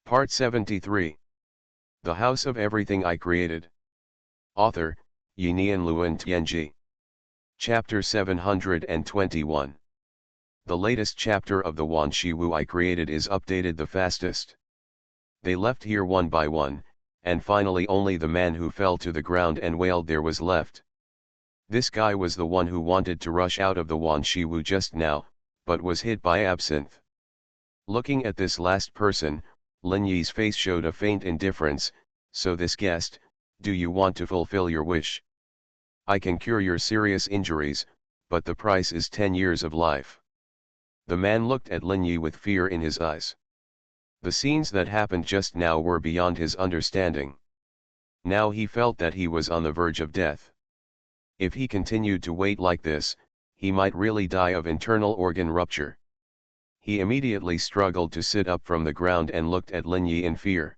Part 73. The House of Everything I Created. Author, Yinian Luan Tianji. Chapter 721. The latest chapter of the Wan Shiwu I created is updated the fastest. They left here one by one, and finally only the man who fell to the ground and wailed there was left. This guy was the one who wanted to rush out of the Wan Shiwu just now, but was hit by absinthe. Looking at this last person, Lin Yi's face showed a faint indifference. So this guest, do you want to fulfill your wish? I can cure your serious injuries, but the price is 10 years of life. The man looked at Lin Yi with fear in his eyes. The scenes that happened just now were beyond his understanding. Now he felt that he was on the verge of death. If he continued to wait like this, he might really die of internal organ rupture. He immediately struggled to sit up from the ground and looked at Lin Yi in fear.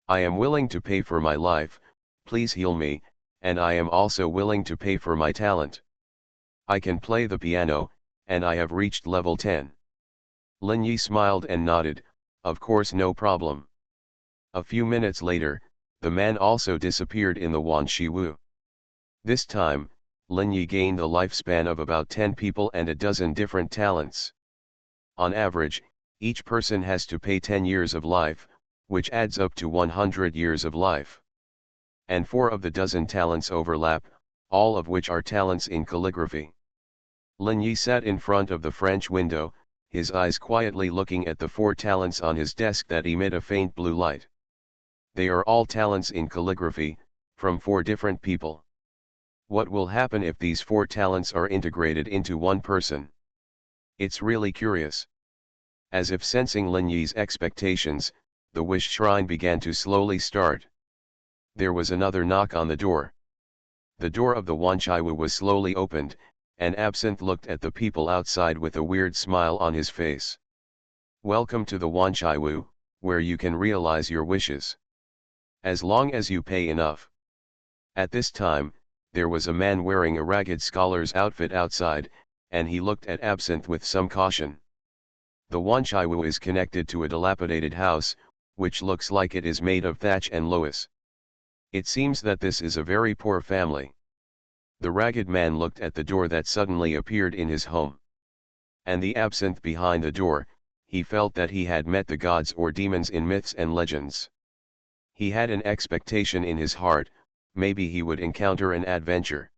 I am willing to pay for my life, please heal me, and I am also willing to pay for my talent. I can play the piano, and I have reached level 10. Lin Yi smiled and nodded, of course no problem. A few minutes later, the man also disappeared in the Wan Shiwu. This time, Lin Yi gained a lifespan of about 10 people and a dozen different talents. On average, each person has to pay 10 years of life, which adds up to 100 years of life. And 4 of the dozen talents overlap, all of which are talents in calligraphy. Lin Yi sat in front of the French window, his eyes quietly looking at the 4 talents on his desk that emit a faint blue light. They are all talents in calligraphy, from 4 different people. What will happen if these 4 talents are integrated into one person? It's really curious. As if sensing Lin Yi's expectations, the wish shrine began to slowly start. There was another knock on the door. The door of the Wanchaiwu was slowly opened, and Absinthe looked at the people outside with a weird smile on his face. Welcome to the Wanchaiwu, where you can realize your wishes. As long as you pay enough. At this time, there was a man wearing a ragged scholar's outfit outside, and he looked at Absinthe with some caution. The Wanchaiwu is connected to a dilapidated house, which looks like it is made of thatch and lois. It seems that this is a very poor family. The ragged man looked at the door that suddenly appeared in his home. And the Absinthe behind the door, he felt that he had met the gods or demons in myths and legends. He had an expectation in his heart, maybe he would encounter an adventure.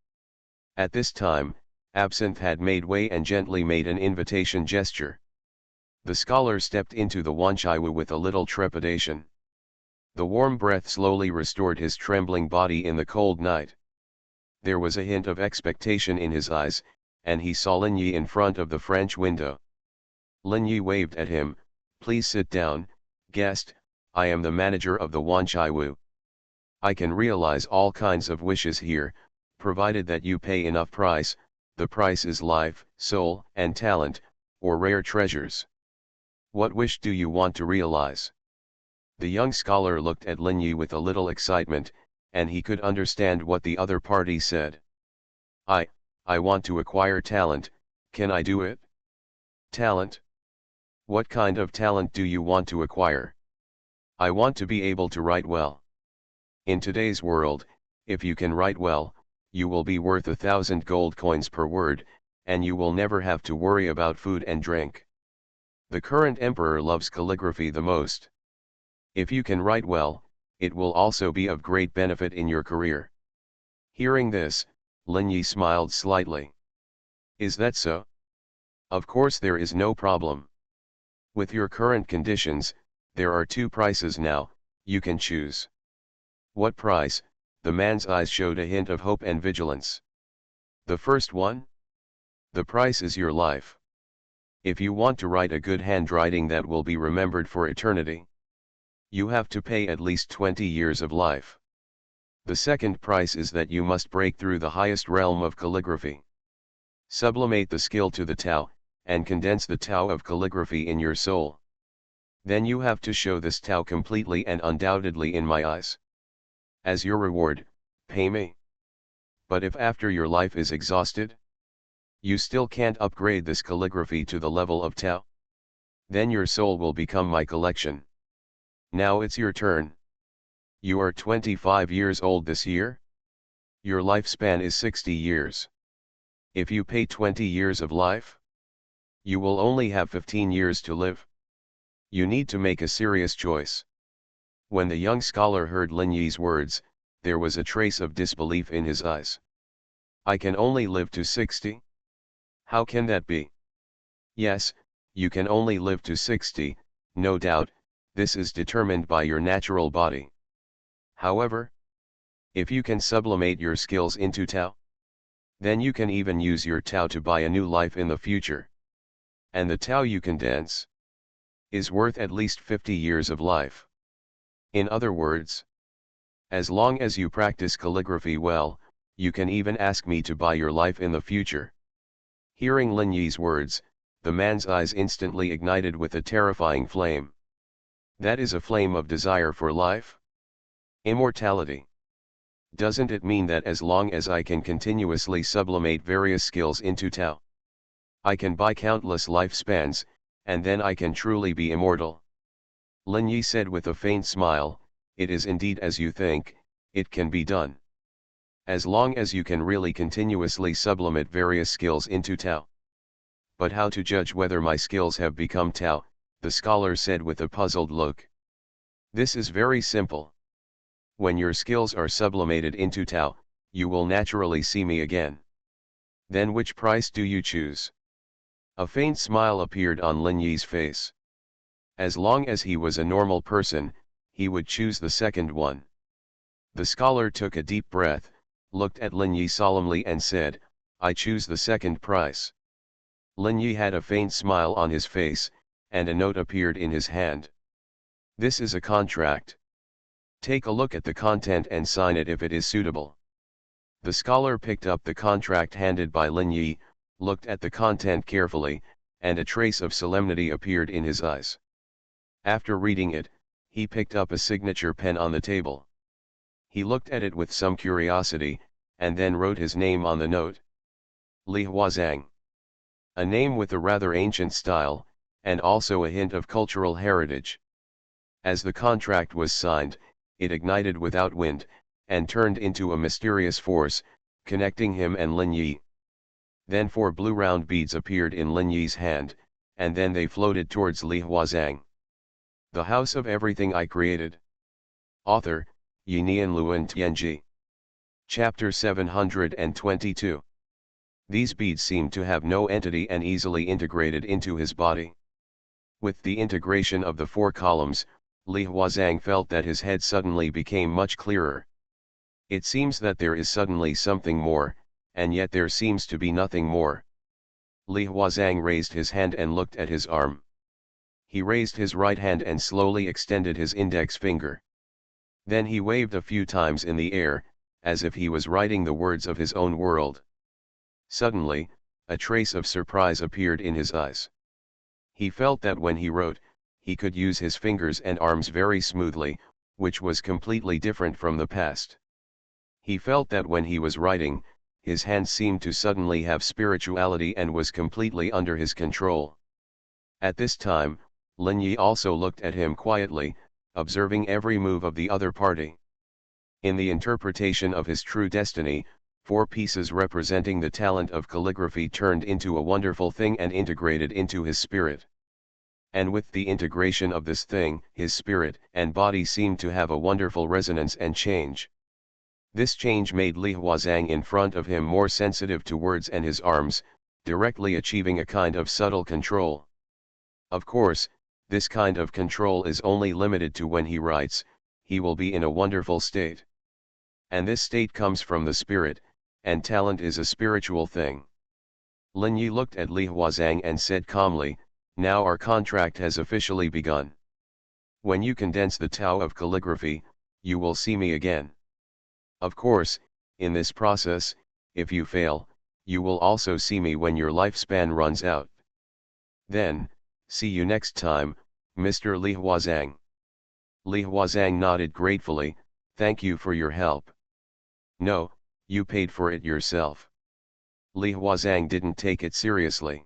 At this time, Absinthe had made way and gently made an invitation gesture. The scholar stepped into the Wanchaiwu with a little trepidation. The warm breath slowly restored his trembling body in the cold night. There was a hint of expectation in his eyes, and he saw Lin Yi in front of the French window. Lin Yi waved at him, please sit down, guest, I am the manager of the Wanchaiwu. I can realize all kinds of wishes here, provided that you pay enough price. The price is life, soul, and talent, or rare treasures. What wish do you want to realize? The young scholar looked at Lin Yi with a little excitement, and he could understand what the other party said. I want to acquire talent, can I do it? Talent? What kind of talent do you want to acquire? I want to be able to write well. In today's world, if you can write well, you will be worth 1,000 gold coins per word, and you will never have to worry about food and drink. The current emperor loves calligraphy the most. If you can write well, it will also be of great benefit in your career. Hearing this, Lin Yi smiled slightly. Is that so? Of course there is no problem. With your current conditions, there are 2 prices now, you can choose. What price? The man's eyes showed a hint of hope and vigilance. The first one? The price is your life. If you want to write a good handwriting that will be remembered for eternity, you have to pay at least 20 years of life. The second price is that you must break through the highest realm of calligraphy. Sublimate the skill to the Tao, and condense the Tao of calligraphy in your soul. Then you have to show this Tao completely and undoubtedly in my eyes. As your reward, pay me. But if after your life is exhausted, you still can't upgrade this calligraphy to the level of Tao, then your soul will become my collection. Now it's your turn. You are 25 years old this year? Your lifespan is 60 years. If you pay 20 years of life, you will only have 15 years to live. You need to make a serious choice. When the young scholar heard Lin Yi's words, there was a trace of disbelief in his eyes. I can only live to 60? How can that be? Yes, you can only live to 60, no doubt, this is determined by your natural body. However, if you can sublimate your skills into Tao, then you can even use your Tao to buy a new life in the future. And the Tao you condense is worth at least 50 years of life. In other words, as long as you practice calligraphy well, you can even ask me to buy your life in the future. Hearing Lin Yi's words, the man's eyes instantly ignited with a terrifying flame. That is a flame of desire for life? Immortality. Doesn't it mean that as long as I can continuously sublimate various skills into Tao, I can buy countless lifespans, and then I can truly be immortal? Lin Yi said with a faint smile, it is indeed as you think, it can be done. As long as you can really continuously sublimate various skills into Tao. But how to judge whether my skills have become Tao? The scholar said with a puzzled look. This is very simple. When your skills are sublimated into Tao, you will naturally see me again. Then which price do you choose? A faint smile appeared on Lin Yi's face. As long as he was a normal person, he would choose the second one. The scholar took a deep breath, looked at Lin Yi solemnly and said, I choose the second price. Lin Yi had a faint smile on his face, and a note appeared in his hand. This is a contract. Take a look at the content and sign it if it is suitable. The scholar picked up the contract handed by Lin Yi, looked at the content carefully, and a trace of solemnity appeared in his eyes. After reading it, he picked up a signature pen on the table. He looked at it with some curiosity, and then wrote his name on the note. Li Huazhang. A name with a rather ancient style, and also a hint of cultural heritage. As the contract was signed, it ignited without wind, and turned into a mysterious force, connecting him and Lin Yi. Then 4 blue round beads appeared in Lin Yi's hand, and then they floated towards Li Huazhang. The House of Everything I Created. Author, Yinian Luan Tianji. Chapter 722. These beads seemed to have no entity and easily integrated into his body. With the integration of the 4 columns, Li Huazhang felt that his head suddenly became much clearer. It seems that there is suddenly something more, and yet there seems to be nothing more. Li Huazhang raised his hand and looked at his arm. He raised his right hand and slowly extended his index finger. Then he waved a few times in the air, as if he was writing the words of his own world. Suddenly, a trace of surprise appeared in his eyes. He felt that when he wrote, he could use his fingers and arms very smoothly, which was completely different from the past. He felt that when he was writing, his hand seemed to suddenly have spirituality and was completely under his control. At this time, Lin Yi also looked at him quietly, observing every move of the other party. In the interpretation of his true destiny, 4 pieces representing the talent of calligraphy turned into a wonderful thing and integrated into his spirit. And with the integration of this thing, his spirit and body seemed to have a wonderful resonance and change. This change made Li Huazhang in front of him more sensitive to words and his arms, directly achieving a kind of subtle control. Of course, this kind of control is only limited to when he writes, he will be in a wonderful state. And this state comes from the spirit, and talent is a spiritual thing. Lin Yi looked at Li Huazhang and said calmly, now our contract has officially begun. When you condense the Tao of calligraphy, you will see me again. Of course, in this process, if you fail, you will also see me when your lifespan runs out. Then, see you next time, Mr. Li Huazhang. Li Huazhang nodded gratefully, thank you for your help. No, you paid for it yourself. Li Huazhang didn't take it seriously.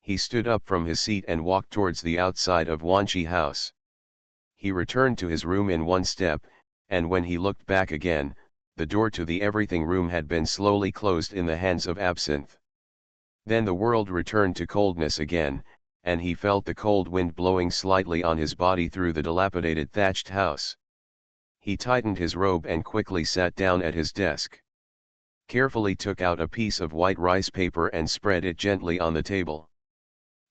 He stood up from his seat and walked towards the outside of Wanqi house. He returned to his room in one step, and when he looked back again, the door to the everything room had been slowly closed in the hands of Absinthe. Then the world returned to coldness again, and he felt the cold wind blowing slightly on his body through the dilapidated thatched house. He tightened his robe and quickly sat down at his desk. Carefully took out a piece of white rice paper and spread it gently on the table.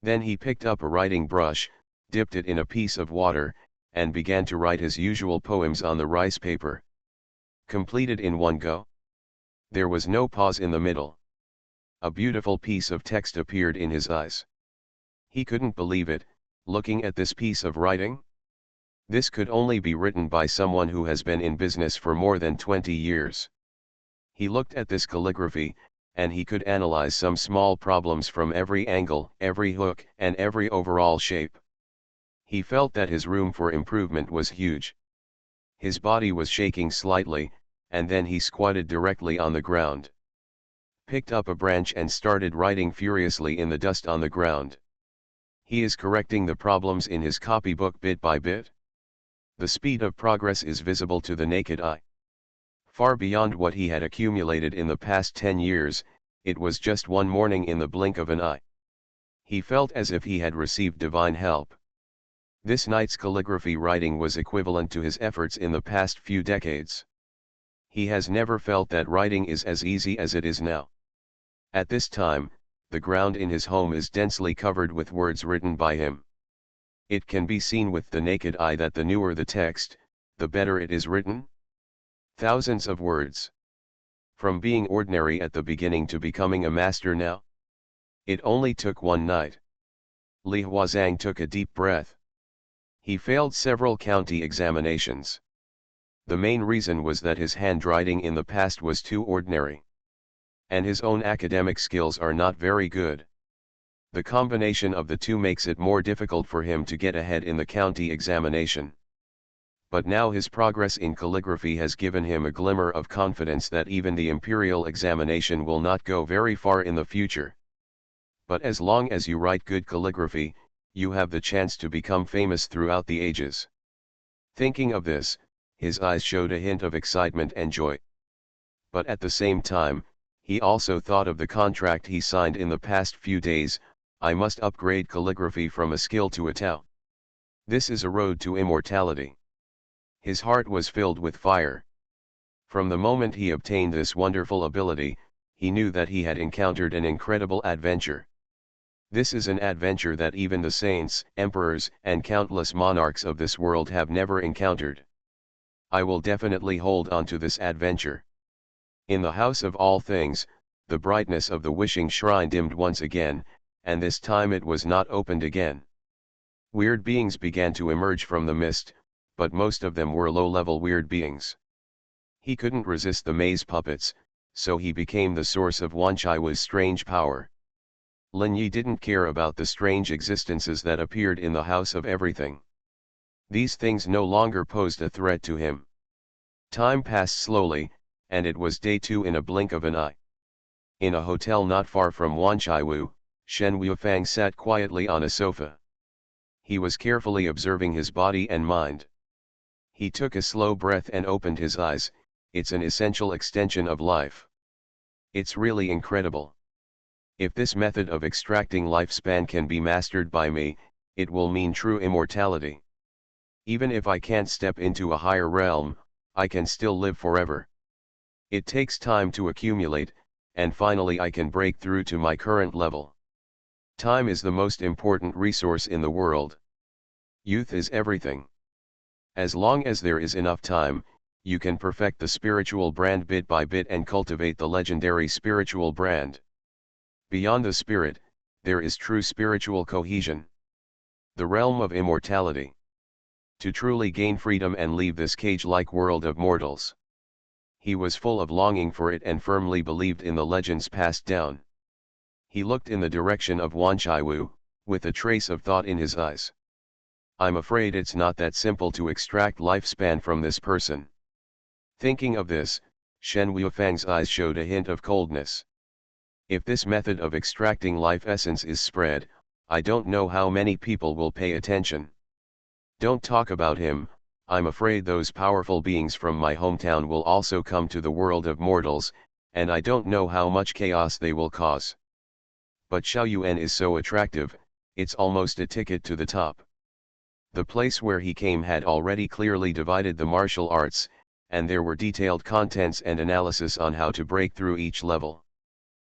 Then he picked up a writing brush, dipped it in a piece of water, and began to write his usual poems on the rice paper. Completed in one go. There was no pause in the middle. A beautiful piece of text appeared in his eyes. He couldn't believe it, looking at this piece of writing. This could only be written by someone who has been in business for more than 20 years. He looked at this calligraphy, and he could analyze some small problems from every angle, every hook, and every overall shape. He felt that his room for improvement was huge. His body was shaking slightly, and then he squatted directly on the ground. Picked up a branch and started writing furiously in the dust on the ground. He is correcting the problems in his copybook bit by bit. The speed of progress is visible to the naked eye. Far beyond what he had accumulated in the past 10 years, it was just one morning in the blink of an eye. He felt as if he had received divine help. This night's calligraphy writing was equivalent to his efforts in the past few decades. He has never felt that writing is as easy as it is now. At this time, the ground in his home is densely covered with words written by him. It can be seen with the naked eye that the newer the text, the better it is written. Thousands of words. From being ordinary at the beginning to becoming a master now. It only took one night. Li Huazhang took a deep breath. He failed several county examinations. The main reason was that his handwriting in the past was too ordinary. And his own academic skills are not very good. The combination of the two makes it more difficult for him to get ahead in the county examination. But now his progress in calligraphy has given him a glimmer of confidence that even the imperial examination will not go very far in the future. But as long as you write good calligraphy, you have the chance to become famous throughout the ages. Thinking of this, his eyes showed a hint of excitement and joy. But at the same time, he also thought of the contract he signed in the past few days. I must upgrade calligraphy from a skill to a Tao. This is a road to immortality. His heart was filled with fire. From the moment he obtained this wonderful ability, he knew that he had encountered an incredible adventure. This is an adventure that even the saints, emperors, and countless monarchs of this world have never encountered. I will definitely hold on to this adventure. In the house of all things, the brightness of the wishing shrine dimmed once again, and this time it was not opened again. Weird beings began to emerge from the mist, but most of them were low-level weird beings. He couldn't resist the maze puppets, so he became the source of Wanchaiwa's strange power. Lin Yi didn't care about the strange existences that appeared in the house of everything. These things no longer posed a threat to him. Time passed slowly, and it was day 2 in a blink of an eye. In a hotel not far from Wanchaiwu, Shen Wuifang sat quietly on a sofa. He was carefully observing his body and mind. He took a slow breath and opened his eyes. It's an essential extension of life. It's really incredible. If this method of extracting lifespan can be mastered by me, it will mean true immortality. Even if I can't step into a higher realm, I can still live forever. It takes time to accumulate, and finally I can break through to my current level. Time is the most important resource in the world. Youth is everything. As long as there is enough time, you can perfect the spiritual brand bit by bit and cultivate the legendary spiritual brand. Beyond the spirit, there is true spiritual cohesion. The realm of immortality. To truly gain freedom and leave this cage-like world of mortals. He was full of longing for it and firmly believed in the legends passed down. He looked in the direction of Wanchaiwu, with a trace of thought in his eyes. I'm afraid it's not that simple to extract lifespan from this person. Thinking of this, Shen Wuifang's eyes showed a hint of coldness. If this method of extracting life essence is spread, I don't know how many people will pay attention. Don't talk about him, I'm afraid those powerful beings from my hometown will also come to the world of mortals, and I don't know how much chaos they will cause. But Xuanhuan is so attractive, it's almost a ticket to the top. The place where he came had already clearly divided the martial arts, and there were detailed contents and analysis on how to break through each level.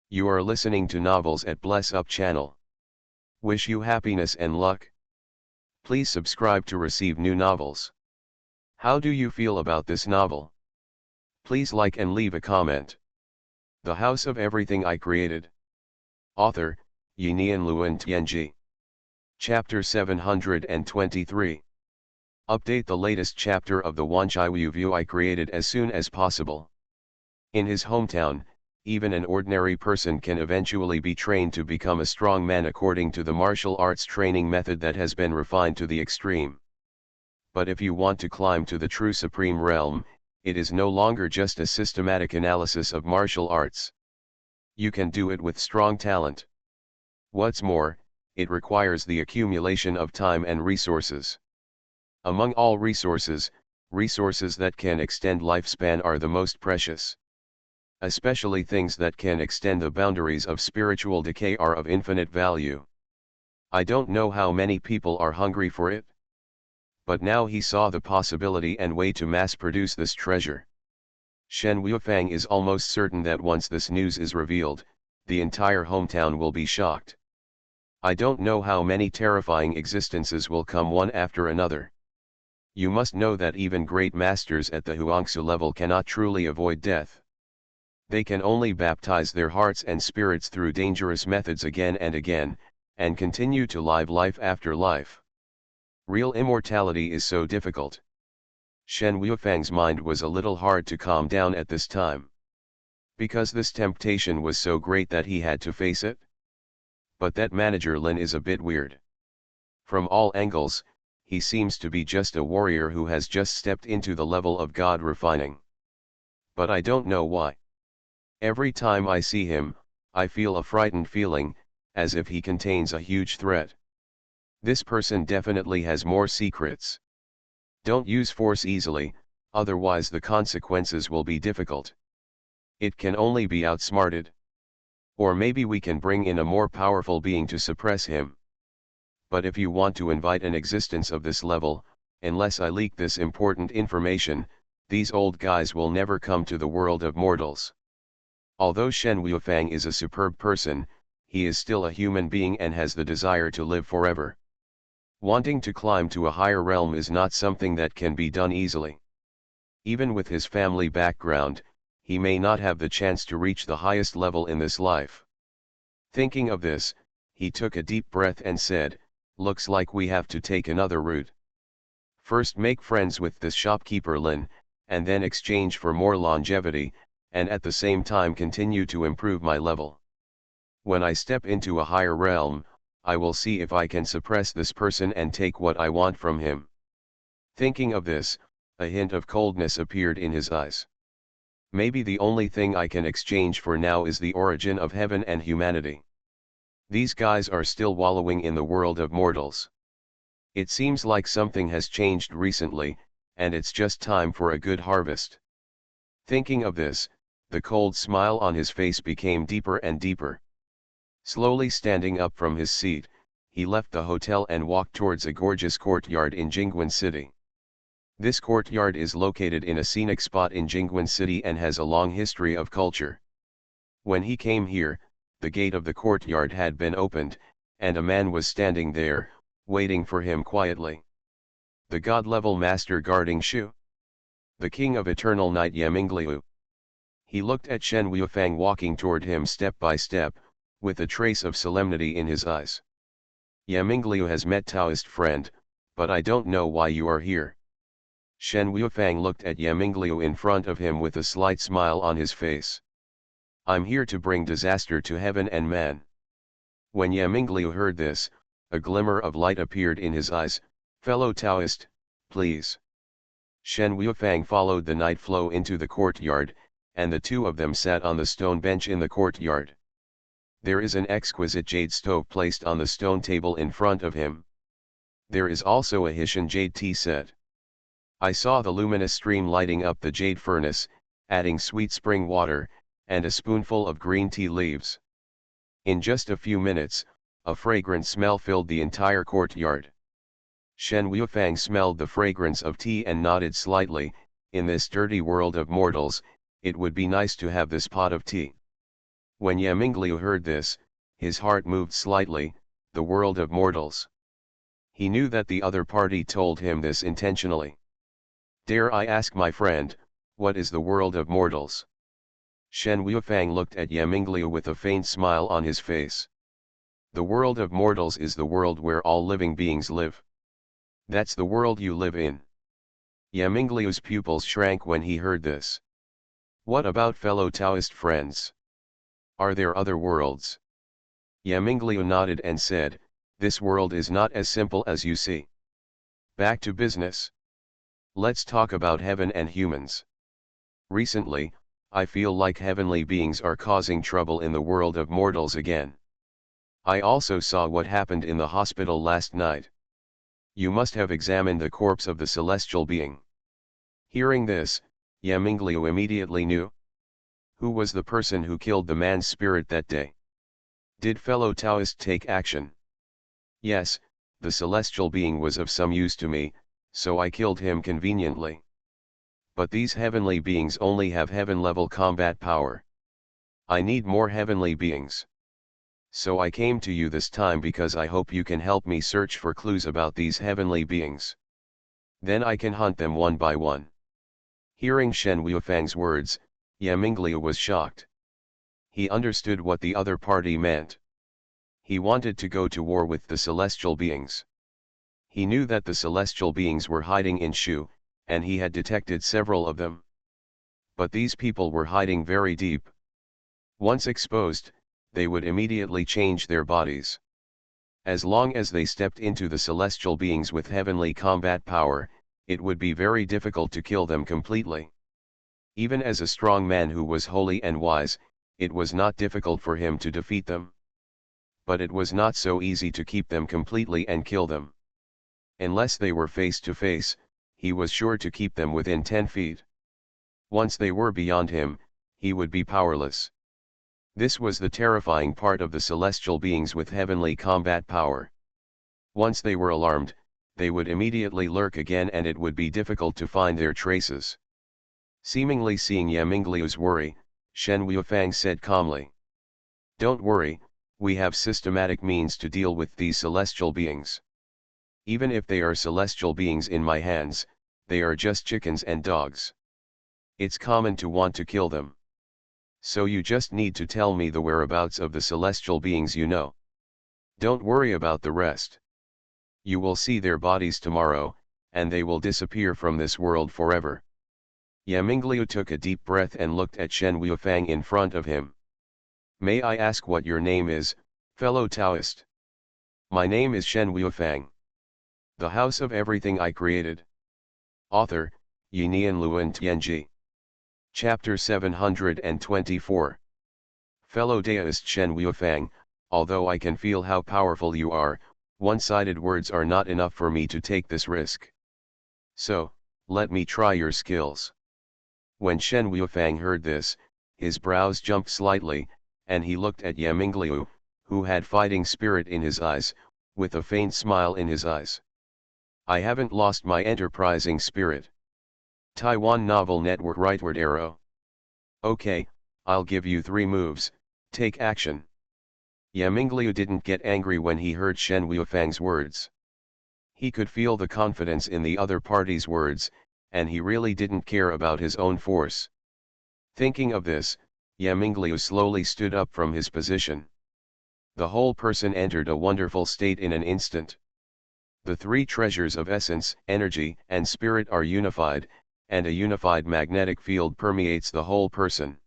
You are listening to Novels at Bless Up channel. Wish you happiness and luck. Please subscribe to receive new novels. How do you feel about this novel? Please like and leave a comment. The House of Everything I Created. Author, Yinian Luan Tianji. Chapter 723. Update the latest chapter of the Wanchai View I created as soon as possible. In his hometown, even an ordinary person can eventually be trained to become a strong man according to the martial arts training method that has been refined to the extreme. But if you want to climb to the true supreme realm, it is no longer just a systematic analysis of martial arts. You can do it with strong talent. What's more, it requires the accumulation of time and resources. Among all resources, resources that can extend lifespan are the most precious. Especially things that can extend the boundaries of spiritual decay are of infinite value. I don't know how many people are hungry for it. But now he saw the possibility and way to mass produce this treasure. Shen Wuifang is almost certain that once this news is revealed, the entire hometown will be shocked. I don't know how many terrifying existences will come one after another. You must know that even great masters at the Huangsu level cannot truly avoid death. They can only baptize their hearts and spirits through dangerous methods again and again, and continue to live life after life. Real immortality is so difficult. Shen Wuifang's mind was a little hard to calm down at this time. Because this temptation was so great that he had to face it. But that manager Lin is a bit weird. From all angles, he seems to be just a warrior who has just stepped into the level of God refining. But I don't know why. Every time I see him, I feel a frightened feeling, as if he contains a huge threat. This person definitely has more secrets. Don't use force easily, otherwise the consequences will be difficult. It can only be outsmarted. Or maybe we can bring in a more powerful being to suppress him. But if you want to invite an existence of this level, unless I leak this important information, these old guys will never come to the world of mortals. Although Shen Wuifang is a superb person, he is still a human being and has the desire to live forever. Wanting to climb to a higher realm is not something that can be done easily. Even with his family background, he may not have the chance to reach the highest level in this life. Thinking of this, he took a deep breath and said, "Looks like we have to take another route. First make friends with this shopkeeper Lin, and then exchange for more longevity, and at the same time continue to improve my level. When I step into a higher realm, I will see if I can suppress this person and take what I want from him." Thinking of this, a hint of coldness appeared in his eyes. Maybe the only thing I can exchange for now is the origin of heaven and humanity. These guys are still wallowing in the world of mortals. It seems like something has changed recently, and it's just time for a good harvest. Thinking of this, the cold smile on his face became deeper and deeper. Slowly standing up from his seat, he left the hotel and walked towards a gorgeous courtyard in Jingguan City. This courtyard is located in a scenic spot in Jingguan City and has a long history of culture. When he came here, the gate of the courtyard had been opened, and a man was standing there, waiting for him quietly. The god-level master guarding Shu. The king of eternal night Yemingliu. He looked at Shen Wuifang walking toward him step by step, with a trace of solemnity in his eyes. "Yemingliu has met Taoist friend, but I don't know why you are here." Shen Wuifang looked at Yemingliu in front of him with a slight smile on his face. "I'm here to bring disaster to heaven and man." When Yemingliu heard this, a glimmer of light appeared in his eyes. "Fellow Taoist, please." Shen Wuifang followed the night flow into the courtyard, and the two of them sat on the stone bench in the courtyard. There is an exquisite jade stove placed on the stone table in front of him. There is also a Hishan jade tea set. I saw the luminous stream lighting up the jade furnace, adding sweet spring water, and a spoonful of green tea leaves. In just a few minutes, a fragrant smell filled the entire courtyard. Shen Wuifang smelled the fragrance of tea and nodded slightly. In this dirty world of mortals, it would be nice to have this pot of tea. When Yamingliu heard this, his heart moved slightly. The world of mortals. He knew that the other party told him this intentionally. Dare I ask, my friend, what is the world of mortals? Shen Wuifang looked at Yamingliu with a faint smile on his face. The world of mortals is the world where all living beings live. That's the world you live in. Yamingliu's pupils shrank when he heard this. What about fellow Taoist friends? Are there other worlds? Yamingliu nodded and said, this world is not as simple as you see. Back to business. Let's talk about heaven and humans. Recently, I feel like heavenly beings are causing trouble in the world of mortals again. I also saw what happened in the hospital last night. You must have examined the corpse of the celestial being. Hearing this, Yamingliu immediately knew. Who was the person who killed the man's spirit that day? Did fellow Taoist take action? Yes, the celestial being was of some use to me, so I killed him conveniently. But these heavenly beings only have heaven-level combat power. I need more heavenly beings. So I came to you this time because I hope you can help me search for clues about these heavenly beings. Then I can hunt them one by one. Hearing Shen Wuifang's words, Yamingliu was shocked. He understood what the other party meant. He wanted to go to war with the celestial beings. He knew that the celestial beings were hiding in Shu, and he had detected several of them. But these people were hiding very deep. Once exposed, they would immediately change their bodies. As long as they stepped into the celestial beings with heavenly combat power, it would be very difficult to kill them completely. Even as a strong man who was holy and wise, it was not difficult for him to defeat them. But it was not so easy to keep them completely and kill them. Unless they were face to face, he was sure to keep them within 10 feet. Once they were beyond him, he would be powerless. This was the terrifying part of the celestial beings with heavenly combat power. Once they were alarmed, they would immediately lurk again and it would be difficult to find their traces. Seemingly seeing Yamingliu's worry, Shen Wuifang said calmly. Don't worry, we have systematic means to deal with these celestial beings. Even if they are celestial beings in my hands, they are just chickens and dogs. It's common to want to kill them. So you just need to tell me the whereabouts of the celestial beings you know. Don't worry about the rest. You will see their bodies tomorrow, and they will disappear from this world forever. Yamingliu took a deep breath and looked at Shen Wuifang in front of him. May I ask what your name is, fellow Taoist? My name is Shen Wuifang. The House of Everything I Created. Author, Yinian Luan Tianji. Chapter 724. Fellow Taoist Shen Wuifang, although I can feel how powerful you are, one-sided words are not enough for me to take this risk. So, let me try your skills. When Shen Wuifang heard this, his brows jumped slightly, and he looked at Yamingliu, who had fighting spirit in his eyes, with a faint smile in his eyes. I haven't lost my enterprising spirit. Taiwan Novel Network Rightward Arrow. Okay, I'll give you 3 moves, take action. Yamingliu didn't get angry when he heard Shen Wuifang's words. He could feel the confidence in the other party's words, and he really didn't care about his own force. Thinking of this, Yamingliu slowly stood up from his position. The whole person entered a wonderful state in an instant. The 3 treasures of essence, energy, and spirit are unified, and a unified magnetic field permeates the whole person.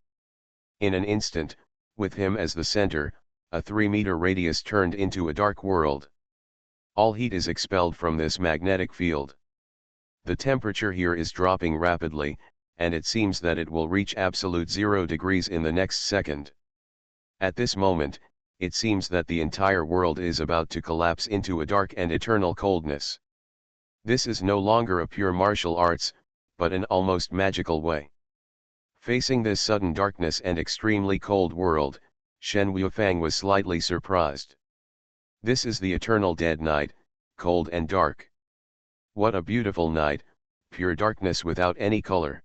In an instant, with him as the center, a 3-meter radius turned into a dark world. All heat is expelled from this magnetic field. The temperature here is dropping rapidly, and it seems that it will reach absolute 0 degrees in the next second. At this moment, it seems that the entire world is about to collapse into a dark and eternal coldness. This is no longer a pure martial arts, but an almost magical way. Facing this sudden darkness and extremely cold world, Shen Wuifang was slightly surprised. This is the eternal dead night, cold and dark. What a beautiful night, pure darkness without any color.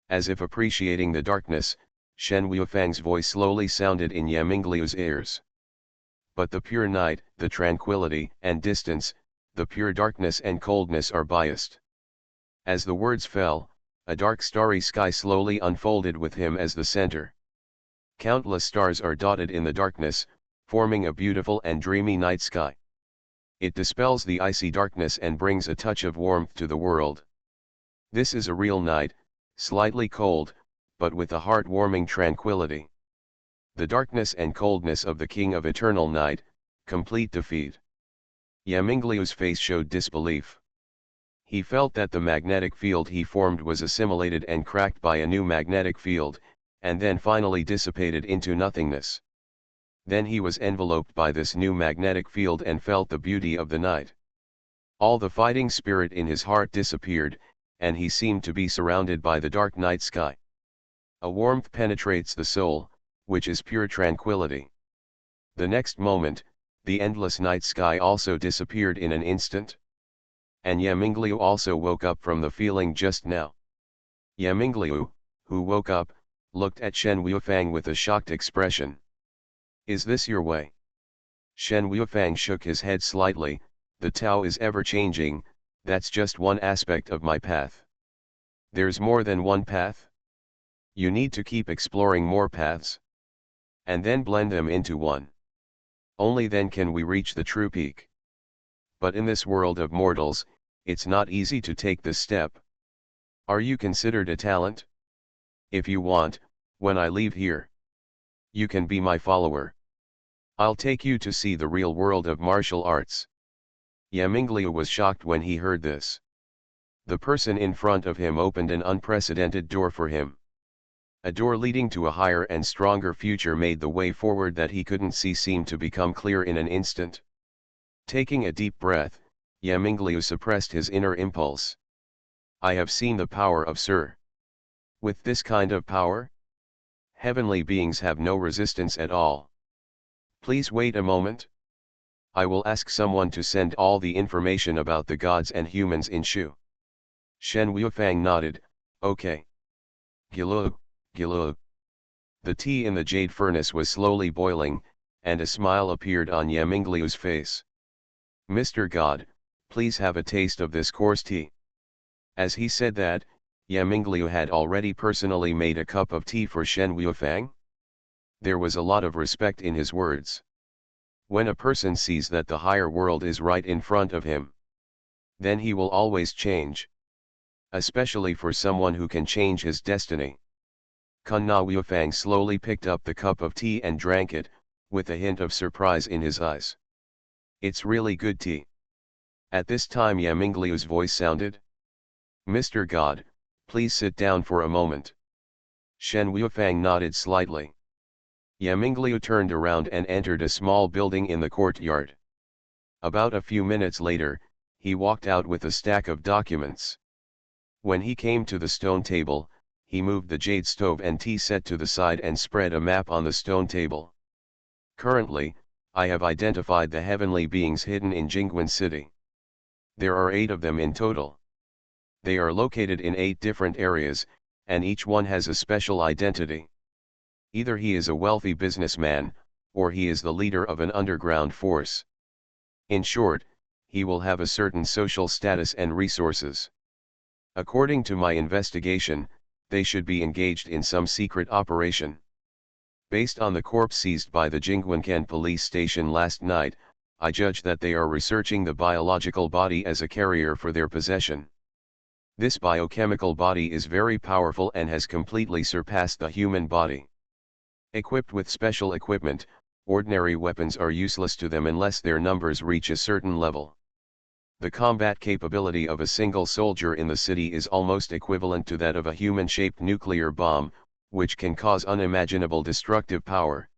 As if appreciating the darkness, Shen Wuifang's voice slowly sounded in Yamingliu's ears. But the pure night, the tranquility and distance, the pure darkness and coldness are biased. As the words fell, a dark starry sky slowly unfolded with him as the center. Countless stars are dotted in the darkness, forming a beautiful and dreamy night sky. It dispels the icy darkness and brings a touch of warmth to the world. This is a real night, slightly cold, but with a heart-warming tranquility. The darkness and coldness of the King of Eternal Night, complete defeat. Yamingliu's face showed disbelief. He felt that the magnetic field he formed was assimilated and cracked by a new magnetic field, and then finally dissipated into nothingness. Then he was enveloped by this new magnetic field and felt the beauty of the night. All the fighting spirit in his heart disappeared, and he seemed to be surrounded by the dark night sky. A warmth penetrates the soul, which is pure tranquility. The next moment, the endless night sky also disappeared in an instant. And Yamingliu also woke up from the feeling just now. Yamingliu, who woke up, looked at Shen Wuifang with a shocked expression. Is this your way? Shen Wuifang shook his head slightly. The Tao is ever changing, that's just one aspect of my path. There's more than one path? You need to keep exploring more paths. And then blend them into one. Only then can we reach the true peak. But in this world of mortals, it's not easy to take this step. Are you considered a talent? If you want, when I leave here, you can be my follower. I'll take you to see the real world of martial arts. Yamingliu was shocked when he heard this. The person in front of him opened an unprecedented door for him. A door leading to a higher and stronger future made the way forward that he couldn't see seem to become clear in an instant. Taking a deep breath, Yamingliu suppressed his inner impulse. I have seen the power of Sir. With this kind of power, heavenly beings have no resistance at all. Please wait a moment. I will ask someone to send all the information about the gods and humans in Shu. Shen Wuifang nodded, okay. Gilu, gilu. The tea in the jade furnace was slowly boiling, and a smile appeared on Yamingliu's face. Mr. God, please have a taste of this coarse tea. As he said that, Yamingliu had already personally made a cup of tea for Shen Wuifang. There was a lot of respect in his words. When a person sees that the higher world is right in front of him, then he will always change. Especially for someone who can change his destiny. Kun Na Wuifang slowly picked up the cup of tea and drank it, with a hint of surprise in his eyes. It's really good tea. At this time Yamingliu's voice sounded. Mr. God, please sit down for a moment. Shen Wuifang nodded slightly. Yamingliu turned around and entered a small building in the courtyard. About a few minutes later, he walked out with a stack of documents. When he came to the stone table, he moved the jade stove and tea set to the side and spread a map on the stone table. Currently, I have identified the heavenly beings hidden in Jingguan City. There are 8 of them in total. They are located in 8 different areas, and each one has a special identity. Either he is a wealthy businessman, or he is the leader of an underground force. In short, he will have a certain social status and resources. According to my investigation, they should be engaged in some secret operation. Based on the corpse seized by the Jingguancan police station last night, I judge that they are researching the biological body as a carrier for their possession. This biochemical body is very powerful and has completely surpassed the human body. Equipped with special equipment, ordinary weapons are useless to them unless their numbers reach a certain level. The combat capability of a single soldier in the city is almost equivalent to that of a human-shaped nuclear bomb, which can cause unimaginable destructive power.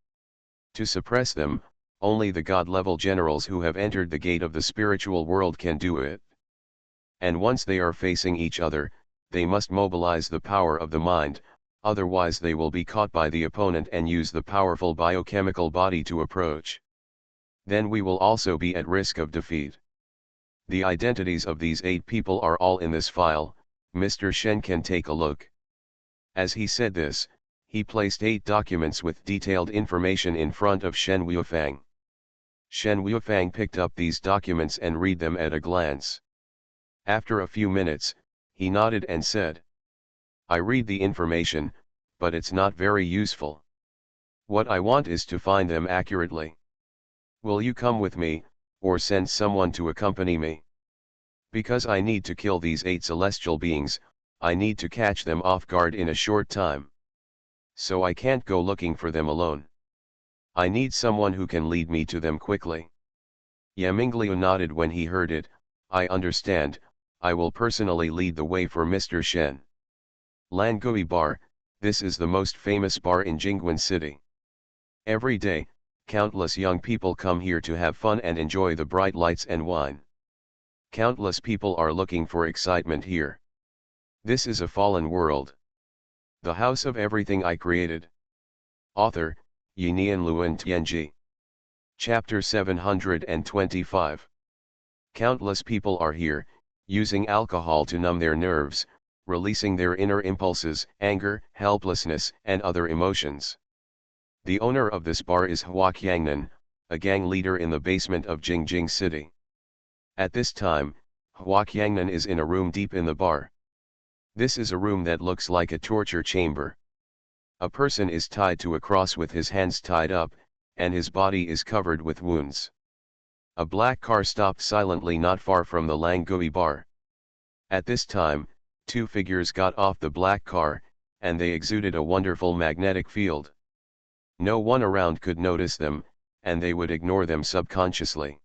To suppress them, only the god-level generals who have entered the gate of the spiritual world can do it. And once they are facing each other, they must mobilize the power of the mind, otherwise they will be caught by the opponent and use the powerful biochemical body to approach. Then we will also be at risk of defeat. The identities of these 8 people are all in this file. Mr. Shen can take a look. As he said this, he placed 8 documents with detailed information in front of Shen Wuifang. Shen Wuifang picked up these documents and read them at a glance. After a few minutes, he nodded and said, "I read the information, but it's not very useful. What I want is to find them accurately. Will you come with me, or send someone to accompany me? Because I need to kill these 8 celestial beings, I need to catch them off guard in a short time. So I can't go looking for them alone. I need someone who can lead me to them quickly." Yamingliu nodded when he heard it. "I understand, I will personally lead the way for Mr. Shen." Langui Bar, this is the most famous bar in Jingguan City. Every day, countless young people come here to have fun and enjoy the bright lights and wine. Countless people are looking for excitement here. This is a fallen world. The house of everything I created. Author, Yinian Luan Tianji. Chapter 725. Countless people are here, using alcohol to numb their nerves, releasing their inner impulses, anger, helplessness, and other emotions. The owner of this bar is Hua Qiangnan, a gang leader in the basement of Jingjing City. At this time, Hua Qiangnan is in a room deep in the bar. This is a room that looks like a torture chamber. A person is tied to a cross with his hands tied up, and his body is covered with wounds. A black car stopped silently not far from the Langui bar. At this time, 2 figures got off the black car, and they exuded a wonderful magnetic field. No one around could notice them, and they would ignore them subconsciously.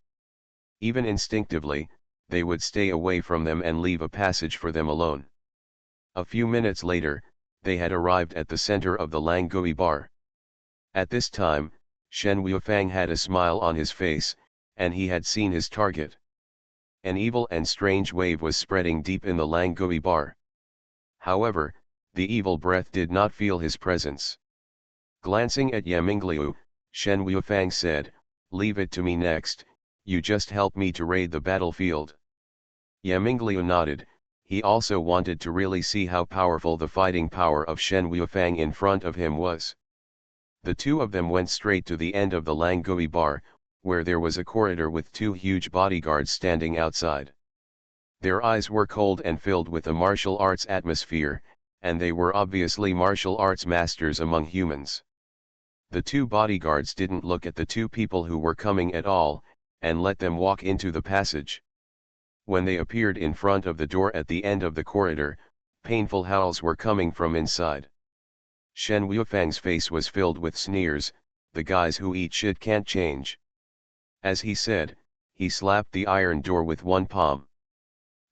Even instinctively, they would stay away from them and leave a passage for them alone. A few minutes later, they had arrived at the center of the Langui bar. At this time, Shen Wuifang had a smile on his face, and he had seen his target. An evil and strange wave was spreading deep in the Langui bar. However, the evil breath did not feel his presence. Glancing at Yamingliu, Shen Wuifang said, "Leave it to me next, you just help me to raid the battlefield." Yamingliu nodded. He also wanted to really see how powerful the fighting power of Shen Wuifang in front of him was. The 2 of them went straight to the end of the Langui bar, where there was a corridor with 2 huge bodyguards standing outside. Their eyes were cold and filled with a martial arts atmosphere, and they were obviously martial arts masters among humans. The 2 bodyguards didn't look at the 2 people who were coming at all, and let them walk into the passage. When they appeared in front of the door at the end of the corridor, painful howls were coming from inside. Shen Wuifang's face was filled with sneers. "The guys who eat shit can't change." As he said, he slapped the iron door with one palm.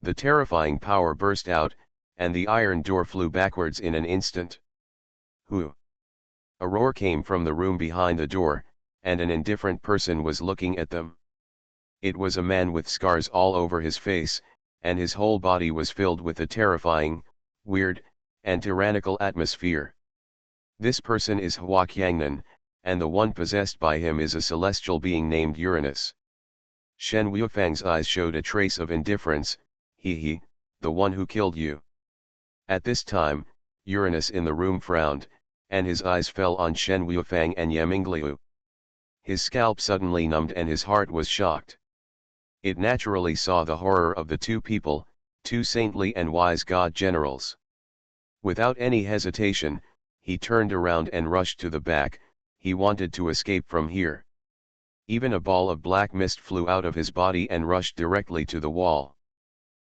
The terrifying power burst out, and the iron door flew backwards in an instant. "Who?" A roar came from the room behind the door, and an indifferent person was looking at them. It was a man with scars all over his face, and his whole body was filled with a terrifying, weird, and tyrannical atmosphere. This person is Hua Qiangnan, and the one possessed by him is a celestial being named Uranus. Shen Wuifang's eyes showed a trace of indifference. He, the one who killed you." At this time, Uranus in the room frowned, and his eyes fell on Shen Wuifang and Yamingliu. His scalp suddenly numbed and his heart was shocked. It naturally saw the horror of the 2 people, 2 saintly and wise god generals. Without any hesitation, he turned around and rushed to the back. He wanted to escape from here. Even a ball of black mist flew out of his body and rushed directly to the wall.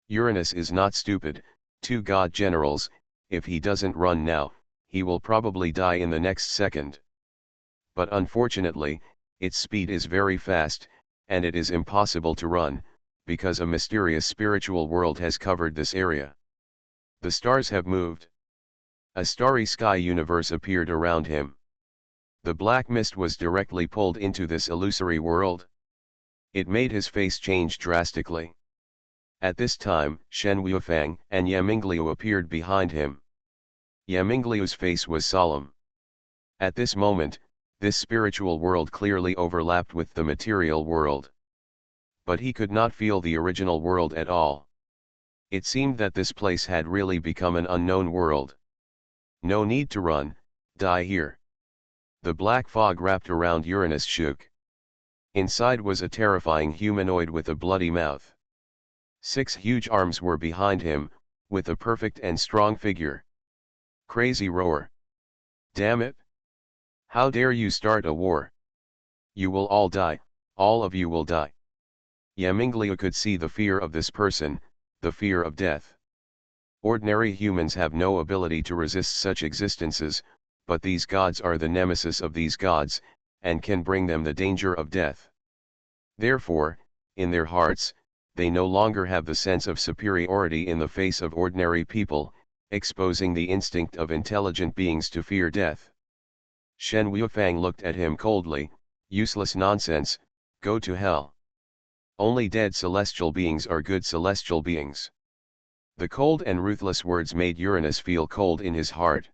Uranus is not stupid. 2 god generals, if he doesn't run now, he will probably die in the next second. But unfortunately, its speed is very fast, and it is impossible to run, because a mysterious spiritual world has covered this area. The stars have moved. A starry sky universe appeared around him. The black mist was directly pulled into this illusory world. It made his face change drastically. At this time, Shen Wuifang and Yamingliu appeared behind him. Yamingliu's face was solemn. At this moment, this spiritual world clearly overlapped with the material world. But he could not feel the original world at all. It seemed that this place had really become an unknown world. No need to run, die here. The black fog wrapped around Uranus shook. Inside was a terrifying humanoid with a bloody mouth. 6 huge arms were behind him, with a perfect and strong figure. Crazy roar. Damn it! How dare you start a war? You will all die, all of you will die. Yamingliu could see the fear of this person, the fear of death. Ordinary humans have no ability to resist such existences, but these gods are the nemesis of these gods, and can bring them the danger of death. Therefore, in their hearts, they no longer have the sense of superiority in the face of ordinary people, exposing the instinct of intelligent beings to fear death. Shen Wuifang looked at him coldly. Useless nonsense, go to hell. Only dead celestial beings are good celestial beings. The cold and ruthless words made Uranus feel cold in his heart.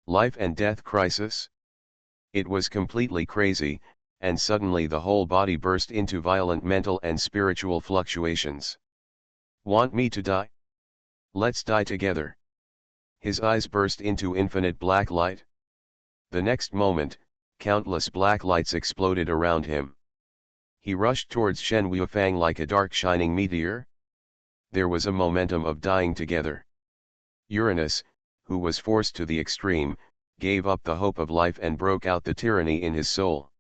Life and death crisis? It was completely crazy, and suddenly the whole body burst into violent mental and spiritual fluctuations. Want me to die? Let's die together. His eyes burst into infinite black light. The next moment, countless black lights exploded around him. He rushed towards Shen Wuifang like a dark shining meteor. There was a momentum of dying together. Uranus, who was forced to the extreme, gave up the hope of life and broke out the tyranny in his soul.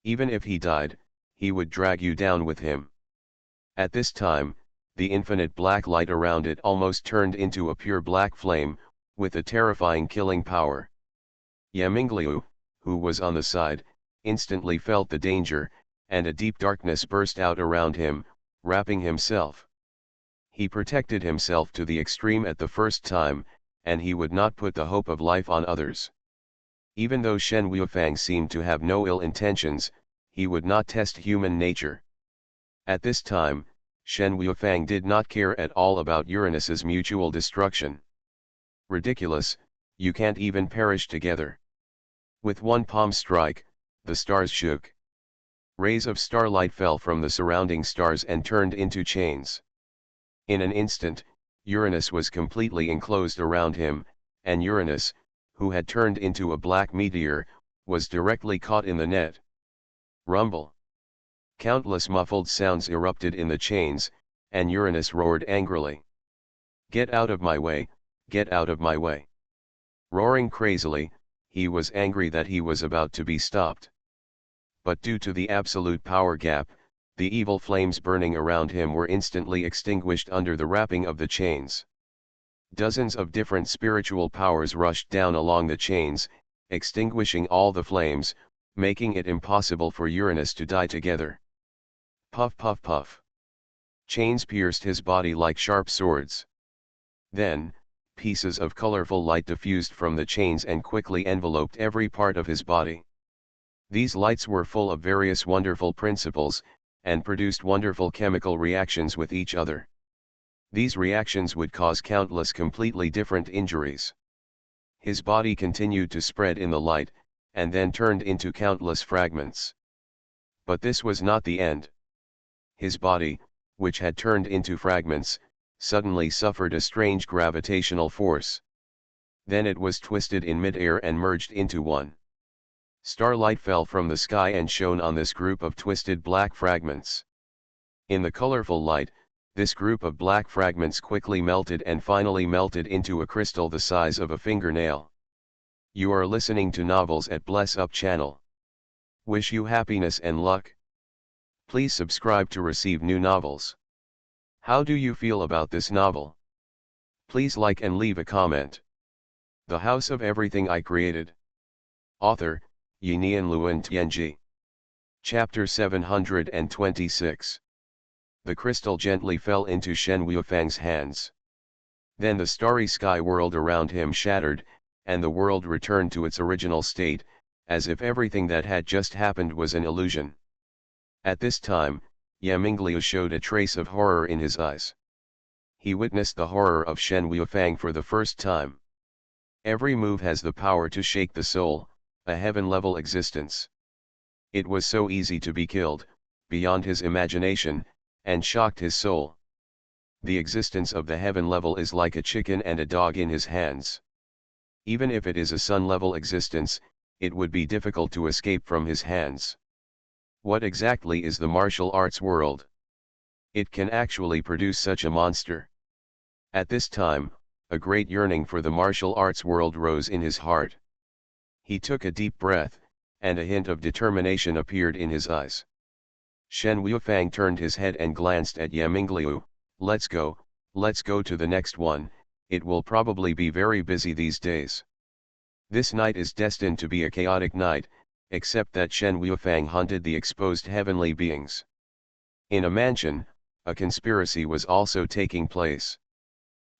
Even if he died, he would drag you down with him. At this time, the infinite black light around it almost turned into a pure black flame, with a terrifying killing power. Yamingliu, who was on the side, instantly felt the danger, and a deep darkness burst out around him, wrapping himself. He protected himself to the extreme at the first time, and he would not put the hope of life on others. Even though Shen Wuifang seemed to have no ill intentions, he would not test human nature. At this time, Shen Wuifang did not care at all about Uranus's mutual destruction. Ridiculous, you can't even perish together. With one palm strike, the stars shook. Rays of starlight fell from the surrounding stars and turned into chains. In an instant, Uranus was completely enclosed around him, and Uranus, who had turned into a black meteor, was directly caught in the net. Rumble. Countless muffled sounds erupted in the chains, and Uranus roared angrily. Get out of my way, get out of my way. Roaring crazily, he was angry that he was about to be stopped. But due to the absolute power gap, the evil flames burning around him were instantly extinguished under the wrapping of the chains. Dozens of different spiritual powers rushed down along the chains, extinguishing all the flames, making it impossible for Uranus to die together. Puff puff puff. Chains pierced his body like sharp swords. Then, pieces of colorful light diffused from the chains and quickly enveloped every part of his body. These lights were full of various wonderful principles, and produced wonderful chemical reactions with each other. These reactions would cause countless completely different injuries. His body continued to spread in the light, and then turned into countless fragments. But this was not the end. His body, which had turned into fragments, suddenly suffered a strange gravitational force. Then it was twisted in mid-air and merged into one. Starlight fell from the sky and shone on this group of twisted black fragments. In the colorful light, this group of black fragments quickly melted and finally melted into a crystal the size of a fingernail. You are listening to Novels at Bless Up channel. Wish you happiness and luck. Please subscribe to receive new novels. How do you feel about this novel? Please like and leave a comment. The House of Everything I Created. Author, Yinian Luan Tianji. Chapter 726. The crystal gently fell into Shen Wuifang's hands. Then the starry sky world around him shattered, and the world returned to its original state, as if everything that had just happened was an illusion. At this time, Yamingliu showed a trace of horror in his eyes. He witnessed the horror of Shen Wuifang for the first time. Every move has the power to shake the soul, a heaven-level existence. It was so easy to be killed, beyond his imagination, and shocked his soul. The existence of the heaven level is like a chicken and a dog in his hands. Even if it is a sun-level existence, it would be difficult to escape from his hands. What exactly is the martial arts world? It can actually produce such a monster. At this time, a great yearning for the martial arts world rose in his heart. He took a deep breath, and a hint of determination appeared in his eyes. Shen Wuifang turned his head and glanced at Yamingliu. Let's go to the next one, it will probably be very busy these days. This night is destined to be a chaotic night, except that Shen Wuifang hunted the exposed heavenly beings. In a mansion, a conspiracy was also taking place.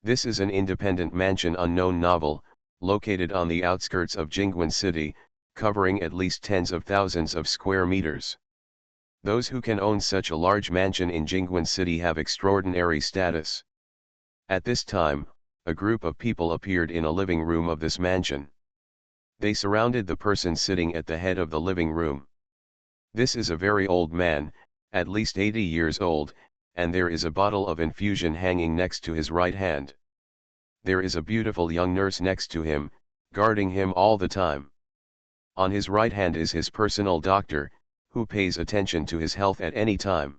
This is an independent mansion unknown novel, located on the outskirts of Jingguan City, covering at least tens of thousands of square meters. Those who can own such a large mansion in Jingguan City have extraordinary status. At this time, a group of people appeared in a living room of this mansion. They surrounded the person sitting at the head of the living room. This is a very old man, at least 80 years old, and there is a bottle of infusion hanging next to his right hand. There is a beautiful young nurse next to him, guarding him all the time. On his right hand is his personal doctor, who pays attention to his health at any time.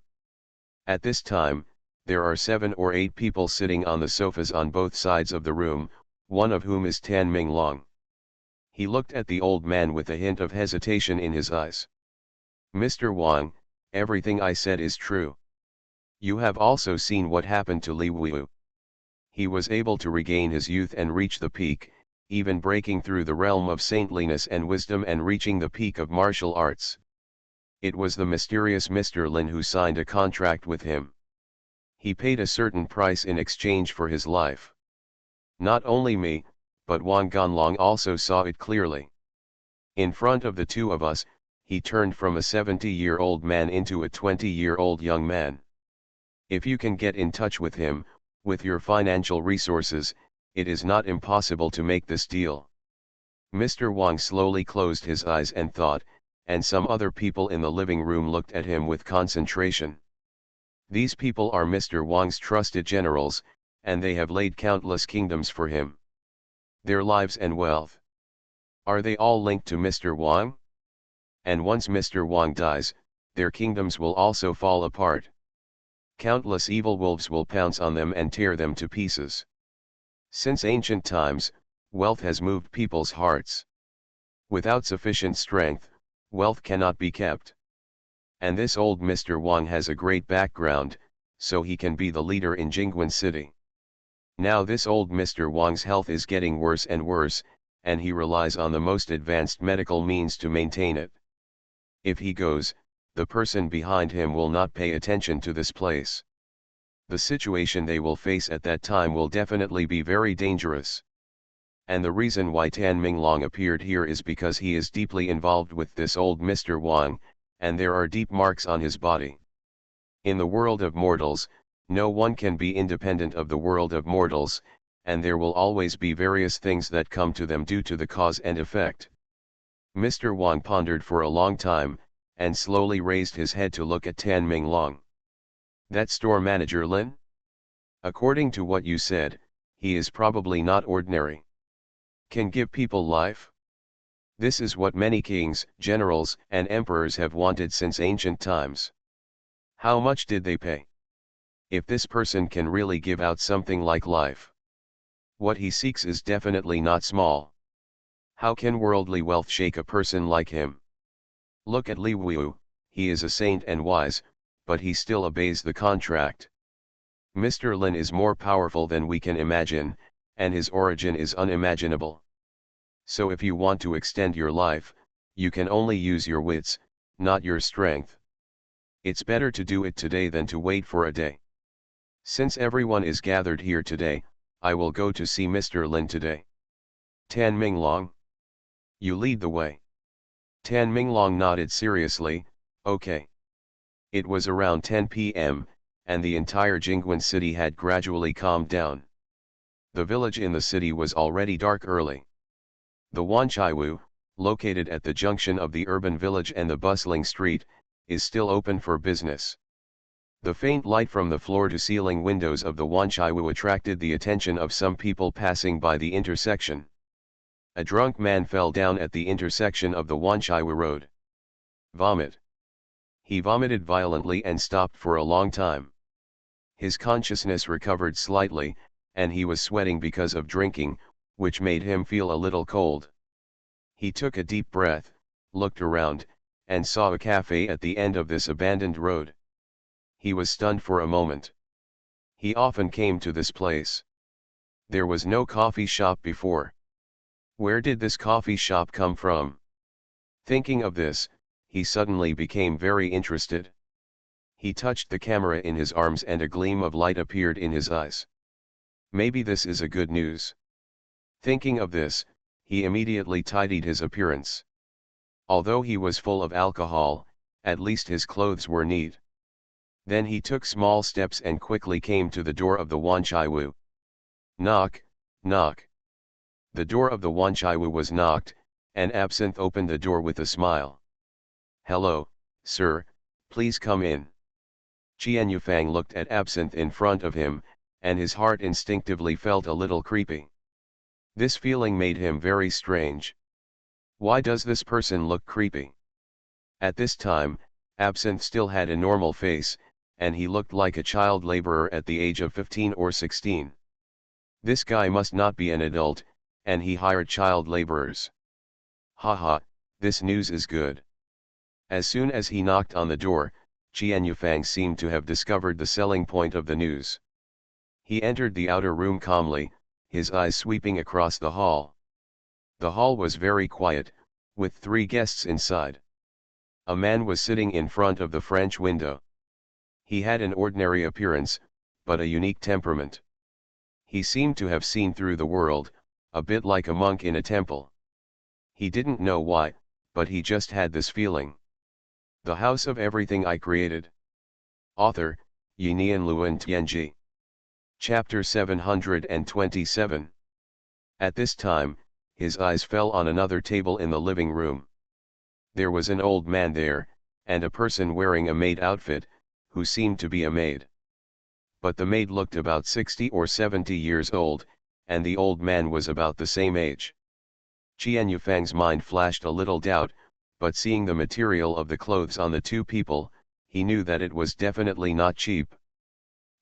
At this time, there are 7 or 8 people sitting on the sofas on both sides of the room, one of whom is Tan Minglong. He looked at the old man with a hint of hesitation in his eyes. Mr. Wang, everything I said is true. You have also seen what happened to Li Wu. He was able to regain his youth and reach the peak, even breaking through the realm of saintliness and wisdom and reaching the peak of martial arts. It was the mysterious Mr. Lin who signed a contract with him. He paid a certain price in exchange for his life. Not only me, but Wang Ganlong also saw it clearly. In front of the two of us, he turned from a 70-year-old man into a 20-year-old young man. If you can get in touch with him, with your financial resources, it is not impossible to make this deal. Mr. Wang slowly closed his eyes and thought, and some other people in the living room looked at him with concentration. These people are Mr. Wang's trusted generals, and they have laid countless kingdoms for him. Their lives and wealth. Are they all linked to Mr. Wang? And once Mr. Wang dies, their kingdoms will also fall apart. Countless evil wolves will pounce on them and tear them to pieces. Since ancient times, wealth has moved people's hearts. Without sufficient strength, wealth cannot be kept. And this old Mr. Wang has a great background, so he can be the leader in Jingguan City. Now this old Mr. Wang's health is getting worse and worse, and he relies on the most advanced medical means to maintain it. If he goes, the person behind him will not pay attention to this place. The situation they will face at that time will definitely be very dangerous. And the reason why Tan Minglong appeared here is because he is deeply involved with this old Mr. Wang, and there are deep marks on his body. In the world of mortals, no one can be independent of the world of mortals, and there will always be various things that come to them due to the cause and effect. Mr. Wang pondered for a long time, and slowly raised his head to look at Tan Minglong. That store manager Lin? According to what you said, he is probably not ordinary. Can give people life? This is what many kings, generals, and emperors have wanted since ancient times. How much did they pay? If this person can really give out something like life, what he seeks is definitely not small. How can worldly wealth shake a person like him? Look at Li Wu, he is a saint and wise, but he still obeys the contract. Mr. Lin is more powerful than we can imagine, and his origin is unimaginable. So if you want to extend your life, you can only use your wits, not your strength. It's better to do it today than to wait for a day. Since everyone is gathered here today, I will go to see Mr. Lin today. Tan Minglong, you lead the way. Tan Minglong nodded seriously, okay. It was around 10 p.m., and the entire Jingguan city had gradually calmed down. The village in the city was already dark early. The Wanchaiwu, located at the junction of the urban village and the bustling street, is still open for business. The faint light from the floor-to-ceiling windows of the Wanchaiwu attracted the attention of some people passing by the intersection. A drunk man fell down at the intersection of the Wanchaiwu road. Vomit. He vomited violently and stopped for a long time. His consciousness recovered slightly, and he was sweating because of drinking, which made him feel a little cold. He took a deep breath, looked around, and saw a cafe at the end of this abandoned road. He was stunned for a moment. He often came to this place. There was no coffee shop before. Where did this coffee shop come from? Thinking of this, he suddenly became very interested. He touched the camera in his arms and a gleam of light appeared in his eyes. Maybe this is a good news. Thinking of this, he immediately tidied his appearance. Although he was full of alcohol, at least his clothes were neat. Then he took small steps and quickly came to the door of the Wanchaiwu. Knock, knock. The door of the Wanchaiwu was knocked, and Absinthe opened the door with a smile. Hello, sir, please come in. Qian Yufang looked at Absinthe in front of him, and his heart instinctively felt a little creepy. This feeling made him very strange. Why does this person look creepy? At this time, Absinthe still had a normal face, and he looked like a child laborer at the age of 15 or 16. This guy must not be an adult, and he hired child laborers. Haha, this news is good. As soon as he knocked on the door, Qian Yufang seemed to have discovered the selling point of the news. He entered the outer room calmly, his eyes sweeping across the hall. The hall was very quiet, with 3 guests inside. A man was sitting in front of the French window. He had an ordinary appearance, but a unique temperament. He seemed to have seen through the world, a bit like a monk in a temple. He didn't know why, but he just had this feeling. The House of Everything I Created. Author, Yinian Luan Tianji. Chapter 727. At this time, his eyes fell on another table in the living room. There was an old man there, and a person wearing a maid outfit, who seemed to be a maid. But the maid looked about 60 or 70 years old, and the old man was about the same age. Qian Yufang's mind flashed a little doubt, but seeing the material of the clothes on the 2 people, he knew that it was definitely not cheap.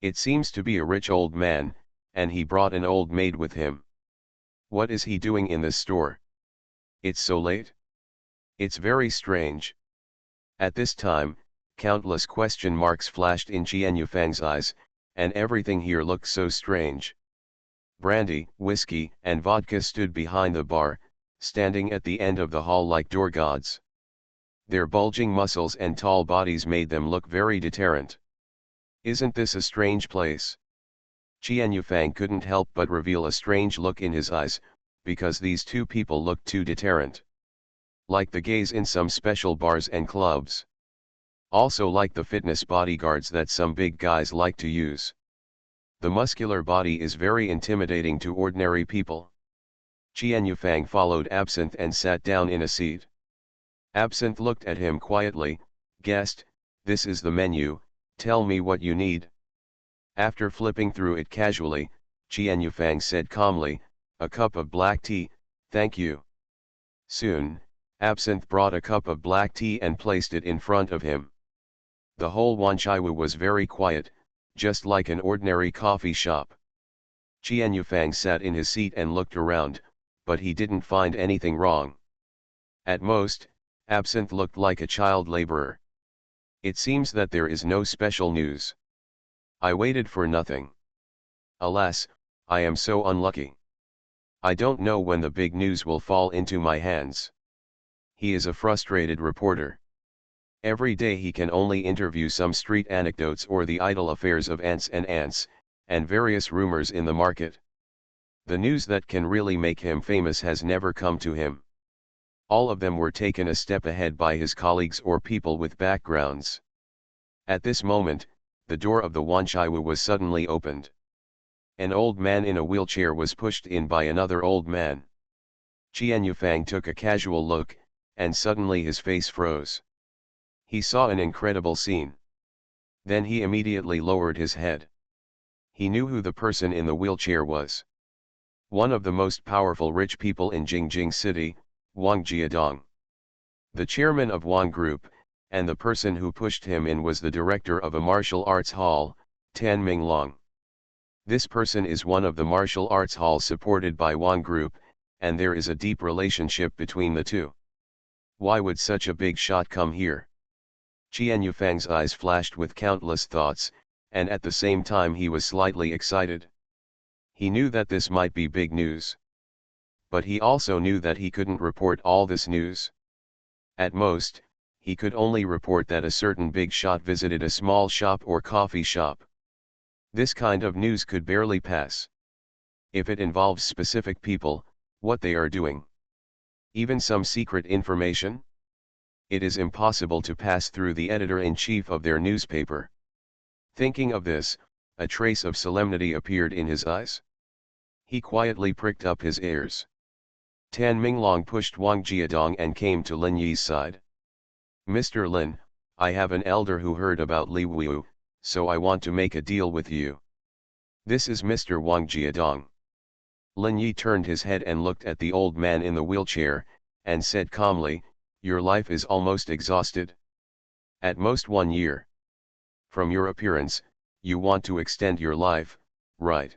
It seems to be a rich old man, and he brought an old maid with him. What is he doing in this store? It's so late? It's very strange. At this time, countless question marks flashed in Qian Yufang's eyes, and everything here looked so strange. Brandy, whiskey, and vodka stood behind the bar, standing at the end of the hall like door gods. Their bulging muscles and tall bodies made them look very deterrent. Isn't this a strange place? Qian Yufang couldn't help but reveal a strange look in his eyes, because these 2 people looked too deterrent. Like the gays in some special bars and clubs. Also like the fitness bodyguards that some big guys like to use. The muscular body is very intimidating to ordinary people. Qian Yufang followed Absinthe and sat down in a seat. Absinthe looked at him quietly. Guest, this is the menu, tell me what you need. After flipping through it casually, Qian Yufang said calmly, a cup of black tea, thank you. Soon, Absinthe brought a cup of black tea and placed it in front of him. The whole Wanchaiwu was very quiet, just like an ordinary coffee shop. Qian Yufang sat in his seat and looked around, but he didn't find anything wrong. At most, Absinthe looked like a child laborer. It seems that there is no special news. I waited for nothing. Alas, I am so unlucky. I don't know when the big news will fall into my hands. He is a frustrated reporter. Every day he can only interview some street anecdotes or the idle affairs of ants, and various rumors in the market. The news that can really make him famous has never come to him. All of them were taken a step ahead by his colleagues or people with backgrounds. At this moment, the door of the Wanchaiwu was suddenly opened. An old man in a wheelchair was pushed in by another old man. Qian Yufang took a casual look, and suddenly his face froze. He saw an incredible scene. Then he immediately lowered his head. He knew who the person in the wheelchair was. One of the most powerful rich people in Jingjing City, Wang Jiadong. The chairman of Wang Group, and the person who pushed him in was the director of a martial arts hall, Tan Minglong. This person is one of the martial arts halls supported by Wang Group, and there is a deep relationship between the two. Why would such a big shot come here? Qian Yufang's eyes flashed with countless thoughts, and at the same time he was slightly excited. He knew that this might be big news. But he also knew that he couldn't report all this news. At most, he could only report that a certain big shot visited a small shop or coffee shop. This kind of news could barely pass. If it involves specific people, what they are doing, even some secret information, it is impossible to pass through the editor-in-chief of their newspaper. Thinking of this, a trace of solemnity appeared in his eyes. He quietly pricked up his ears. Tan Minglong pushed Wang Jiadong and came to Lin Yi's side. Mr. Lin, I have an elder who heard about Li Wu, so I want to make a deal with you. This is Mr. Wang Jiadong. Lin Yi turned his head and looked at the old man in the wheelchair, and said calmly, your life is almost exhausted. At most 1 year. From your appearance, you want to extend your life, right?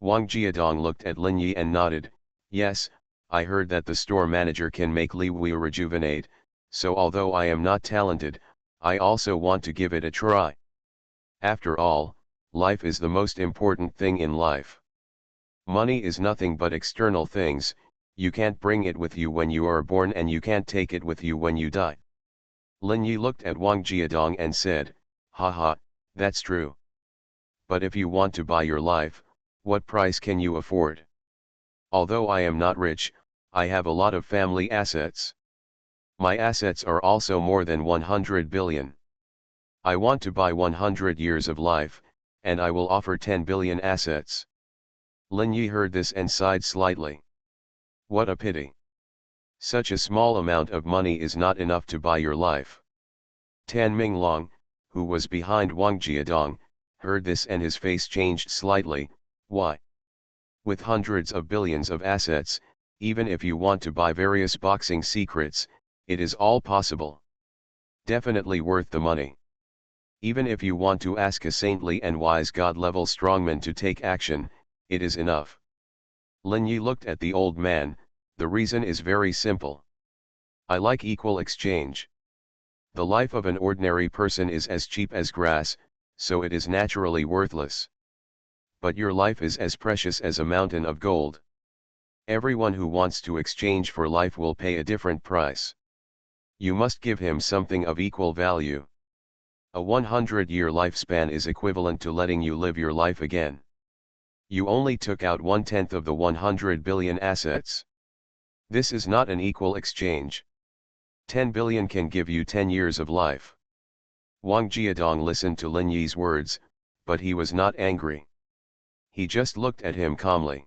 Wang Jiadong looked at Lin Yi and nodded, yes, I heard that the store manager can make Li Wu rejuvenate, so although I am not talented, I also want to give it a try. After all, life is the most important thing in life. Money is nothing but external things, you can't bring it with you when you are born and you can't take it with you when you die. Lin Yi looked at Wang Jiadong and said, haha, that's true. But if you want to buy your life, what price can you afford? Although I am not rich, I have a lot of family assets. My assets are also more than 100 billion. I want to buy 100 years of life, and I will offer 10 billion assets. Lin Yi heard this and sighed slightly. What a pity. Such a small amount of money is not enough to buy your life. Tan Minglong, who was behind Wang Jiadong, heard this and his face changed slightly. Why? With hundreds of billions of assets, even if you want to buy various boxing secrets, it is all possible. Definitely worth the money. Even if you want to ask a saintly and wise God-level strongman to take action, it is enough. Lin Yi looked at the old man, the reason is very simple. I like equal exchange. The life of an ordinary person is as cheap as grass, so it is naturally worthless. But your life is as precious as a mountain of gold. Everyone who wants to exchange for life will pay a different price. You must give him something of equal value. A 100-year lifespan is equivalent to letting you live your life again. You only took out 1/10 of the 100 billion assets. This is not an equal exchange. 10 billion can give you 10 years of life. Wang Jiadong listened to Lin Yi's words, but he was not angry. He just looked at him calmly.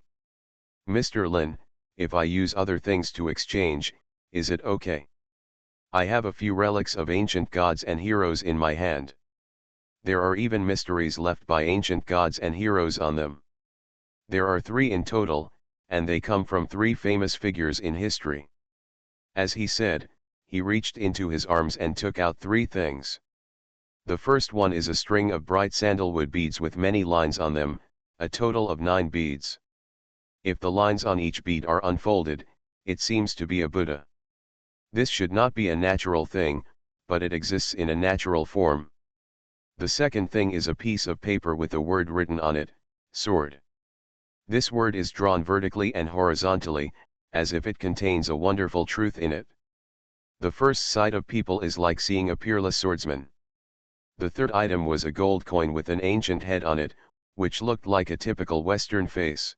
Mr. Lin, if I use other things to exchange, is it okay? I have a few relics of ancient gods and heroes in my hand. There are even mysteries left by ancient gods and heroes on them. There are 3 in total, and they come from 3 famous figures in history. As he said, he reached into his arms and took out 3 things. The first one is a string of bright sandalwood beads with many lines on them, a total of 9 beads. If the lines on each bead are unfolded, it seems to be a Buddha. This should not be a natural thing, but it exists in a natural form. The second thing is a piece of paper with a word written on it, sword. This word is drawn vertically and horizontally, as if it contains a wonderful truth in it. The first sight of people is like seeing a peerless swordsman. The third item was a gold coin with an ancient head on it, which looked like a typical Western face.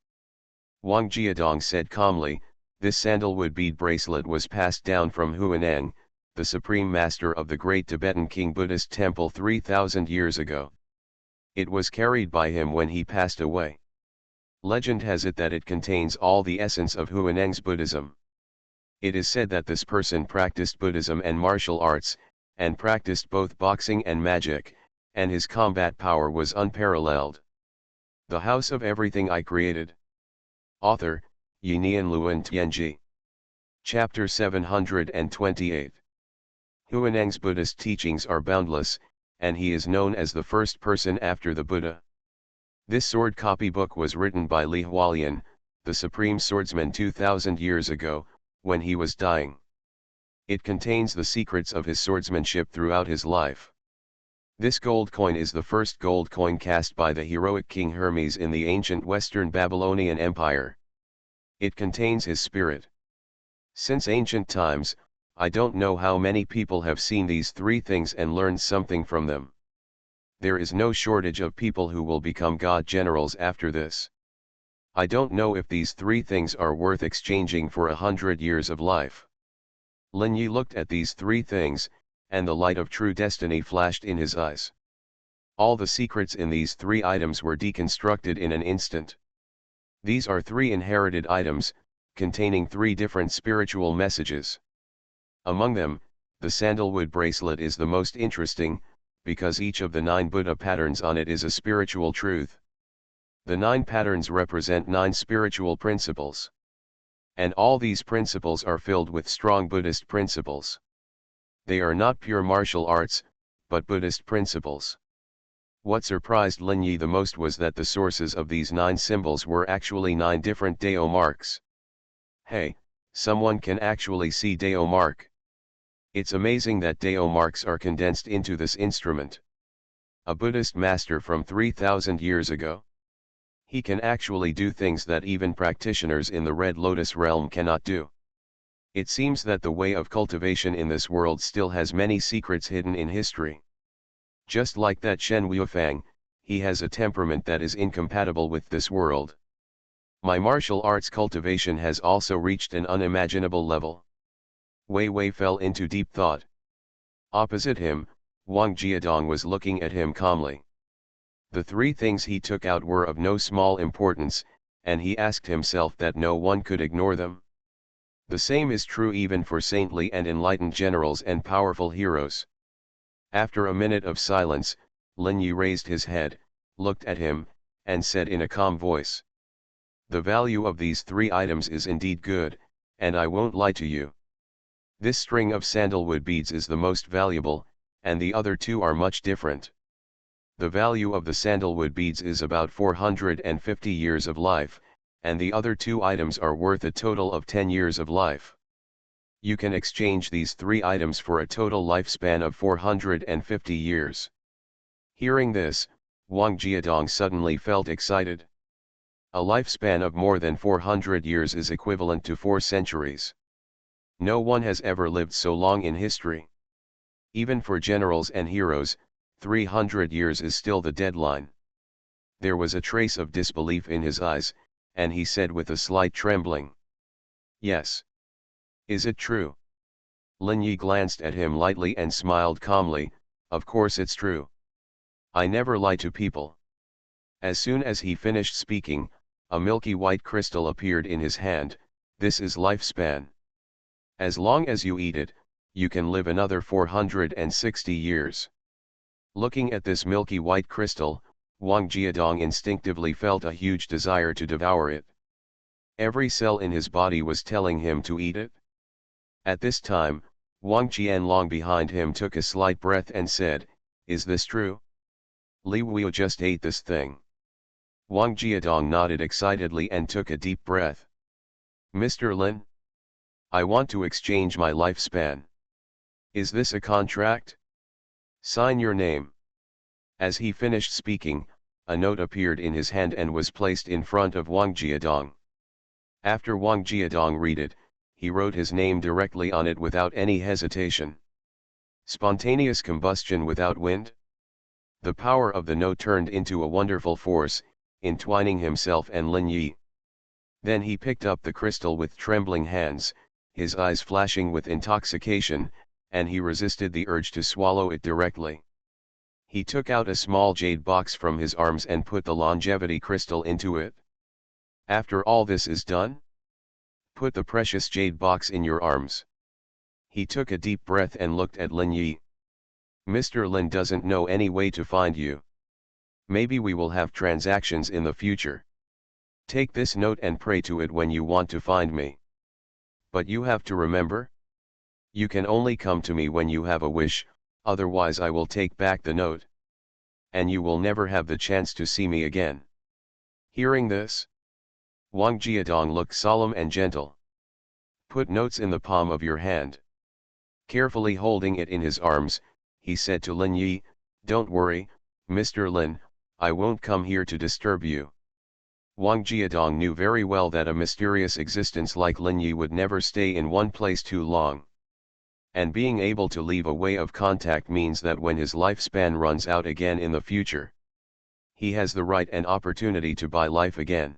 Wang Jiadong said calmly, This sandalwood bead bracelet was passed down from Xuanhuan, the supreme master of the great Tibetan King Buddhist temple 3,000 years ago. It was carried by him when he passed away. Legend has it that it contains all the essence of Xuanhuan's Buddhism. It is said that this person practiced Buddhism and martial arts, and practiced both boxing and magic, and his combat power was unparalleled. The House of Everything I Created. Author, Yinian Luan Tianji. Chapter 728. Xuanhuan's Buddhist teachings are boundless, and he is known as the first person after the Buddha. This sword copybook was written by Li Hualian, the supreme swordsman 2,000 years ago, when he was dying. It contains the secrets of his swordsmanship throughout his life. This gold coin is the first gold coin cast by the heroic King Hermes in the ancient Western Babylonian Empire. It contains his spirit. Since ancient times, I don't know how many people have seen these three things and learned something from them. There is no shortage of people who will become God generals after this. I don't know if these three things are worth exchanging for 100 years of life. Lin Yi looked at these three things, and the light of true destiny flashed in his eyes. All the secrets in these three items were deconstructed in an instant. These are three inherited items, containing three different spiritual messages. Among them, the sandalwood bracelet is the most interesting, because each of the 9 Buddha patterns on it is a spiritual truth. The 9 patterns represent 9 spiritual principles. And all these principles are filled with strong Buddhist principles. They are not pure martial arts, but Buddhist principles. What surprised Lin Yi the most was that the sources of these 9 symbols were actually 9 different Dao marks. Hey, someone can actually see Dao mark. It's amazing that Dao marks are condensed into this instrument. A Buddhist master from 3,000 years ago. He can actually do things that even practitioners in the Red Lotus realm cannot do. It seems that the way of cultivation in this world still has many secrets hidden in history. Just like that Shen Wuifang, he has a temperament that is incompatible with this world. My martial arts cultivation has also reached an unimaginable level. Wei Wei fell into deep thought. Opposite him, Wang Jiadong was looking at him calmly. The three things he took out were of no small importance, and he asked himself that no one could ignore them. The same is true even for saintly and enlightened generals and powerful heroes. After a minute of silence, Lin Yi raised his head, looked at him, and said in a calm voice. The value of these three items is indeed good, and I won't lie to you. This string of sandalwood beads is the most valuable, and the other two are much different. The value of the sandalwood beads is about 450 years of life, and the other two items are worth a total of 10 years of life. You can exchange these three items for a total lifespan of 450 years. Hearing this, Wang Jiadong suddenly felt excited. A lifespan of more than 400 years is equivalent to 4 centuries. No one has ever lived so long in history. Even for generals and heroes, 300 years is still the deadline. There was a trace of disbelief in his eyes, and he said with a slight trembling. Yes. Is it true? Lin Yi glanced at him lightly and smiled calmly. Of course it's true. I never lie to people. As soon as he finished speaking, a milky white crystal appeared in his hand. This is lifespan. As long as you eat it, you can live another 460 years. Looking at this milky white crystal, Wang Jiadong instinctively felt a huge desire to devour it. Every cell in his body was telling him to eat it. At this time, Wang Qianlong behind him took a slight breath and said, "Is this true? Li Wu just ate this thing." Wang Jiadong nodded excitedly and took a deep breath. "Mr. Lin? I want to exchange my lifespan. Is this a contract? Sign your name." As he finished speaking, a note appeared in his hand and was placed in front of Wang Jiadong. After Wang Jiadong read it, he wrote his name directly on it without any hesitation. Spontaneous combustion without wind? The power of the note turned into a wonderful force, entwining himself and Lin Yi. Then he picked up the crystal with trembling hands, his eyes flashing with intoxication, and he resisted the urge to swallow it directly. He took out a small jade box from his arms and put the longevity crystal into it. After all this is done, put the precious jade box in your arms. He took a deep breath and looked at Lin Yi. Mr. Lin doesn't know any way to find you. Maybe we will have transactions in the future. Take this note and pray to it when you want to find me. But you have to remember, you can only come to me when you have a wish, otherwise I will take back the note. And you will never have the chance to see me again. Hearing this, Wang Jiadong looked solemn and gentle. Put notes in the palm of your hand. Carefully holding it in his arms, he said to Lin Yi, don't worry, Mr. Lin, I won't come here to disturb you. Wang Jiadong knew very well that a mysterious existence like Lin Yi would never stay in one place too long. And being able to leave a way of contact means that when his lifespan runs out again in the future, he has the right and opportunity to buy life again.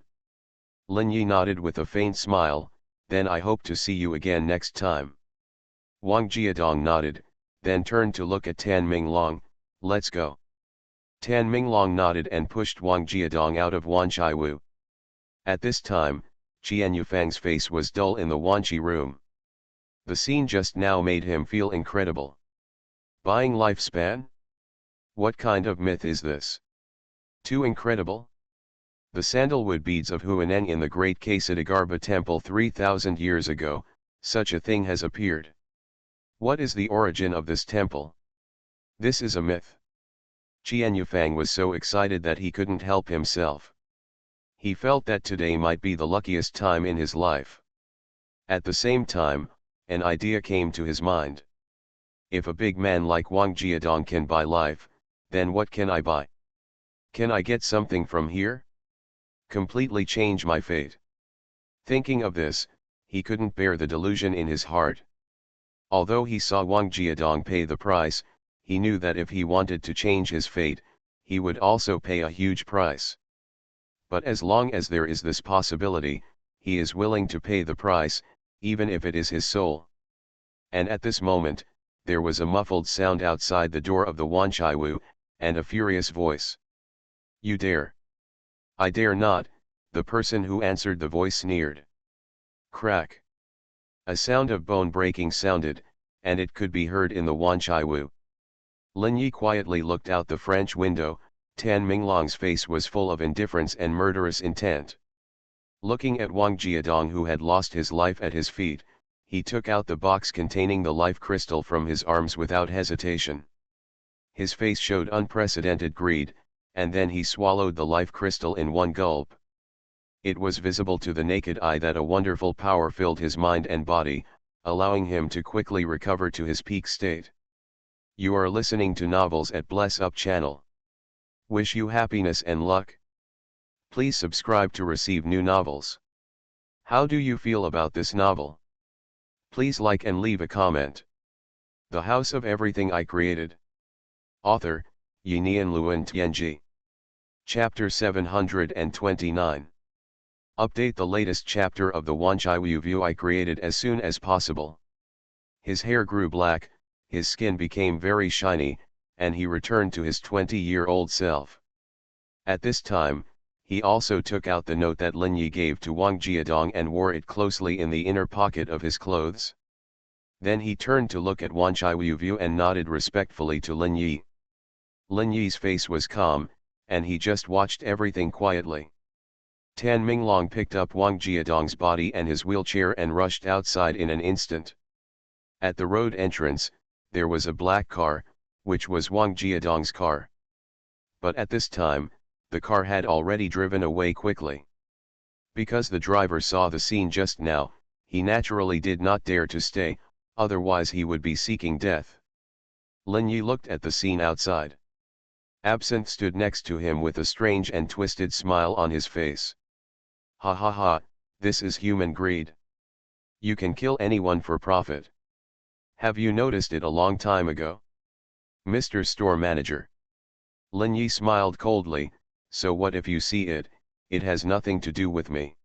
Lin Yi nodded with a faint smile, then I hope to see you again next time. Wang Jiadong nodded, then turned to look at Tan Minglong, let's go. Tan Minglong nodded and pushed Wang Jiadong out of Wanchai Wu. At this time, Qian Yufang's face was dull in the Wanqi room. The scene just now made him feel incredible. Buying lifespan? What kind of myth is this? Too incredible? The sandalwood beads of Huaneng in the great Ksadagarba temple 3,000 years ago, such a thing has appeared. What is the origin of this temple? This is a myth. Qian Yufang was so excited that he couldn't help himself. He felt that today might be the luckiest time in his life. At the same time, an idea came to his mind. If a big man like Wang Jiadong can buy life, then what can I buy? Can I get something from here? Completely change my fate. Thinking of this, he couldn't bear the delusion in his heart. Although he saw Wang Jiadong pay the price, he knew that if he wanted to change his fate, he would also pay a huge price. But as long as there is this possibility, he is willing to pay the price, even if it is his soul. And at this moment, there was a muffled sound outside the door of the Wanchai Wu, and a furious voice. You dare? I dare not, the person who answered the voice sneered. Crack. A sound of bone breaking sounded, and it could be heard in the Wanchai Wu. Lin Yi quietly looked out the French window. Tan Minglong's face was full of indifference and murderous intent. Looking at Wang Jiadong, who had lost his life at his feet, he took out the box containing the life crystal from his arms without hesitation. His face showed unprecedented greed, and then he swallowed the life crystal in one gulp. It was visible to the naked eye that a wonderful power filled his mind and body, allowing him to quickly recover to his peak state. You are listening to Novels at Bless Up channel. Wish you happiness and luck. Please subscribe to receive new novels. How do you feel about this novel? Please like and leave a comment. The House of Everything I Created. Author, Yinian Luan Tianji. Chapter 729. Update the latest chapter of the Wanchai Wu View I created as soon as possible. His hair grew black, his skin became very shiny, and he returned to his 20-year-old self. At this time, he also took out the note that Lin Yi gave to Wang Jiadong and wore it closely in the inner pocket of his clothes. Then he turned to look at Wanchai Wu View and nodded respectfully to Lin Yi. Lin Yi's face was calm, and he just watched everything quietly. Tan Minglong picked up Wang Jiadong's body and his wheelchair and rushed outside in an instant. At the road entrance, there was a black car, which was Wang Jiadong's car. But at this time, the car had already driven away quickly. Because the driver saw the scene just now, he naturally did not dare to stay, otherwise he would be seeking death. Lin Yi looked at the scene outside. Absinthe stood next to him with a strange and twisted smile on his face. Ha ha ha, this is human greed. You can kill anyone for profit. Have you noticed it a long time ago? Mr. Store Manager. Lin Yi smiled coldly, so what if you see it, it has nothing to do with me.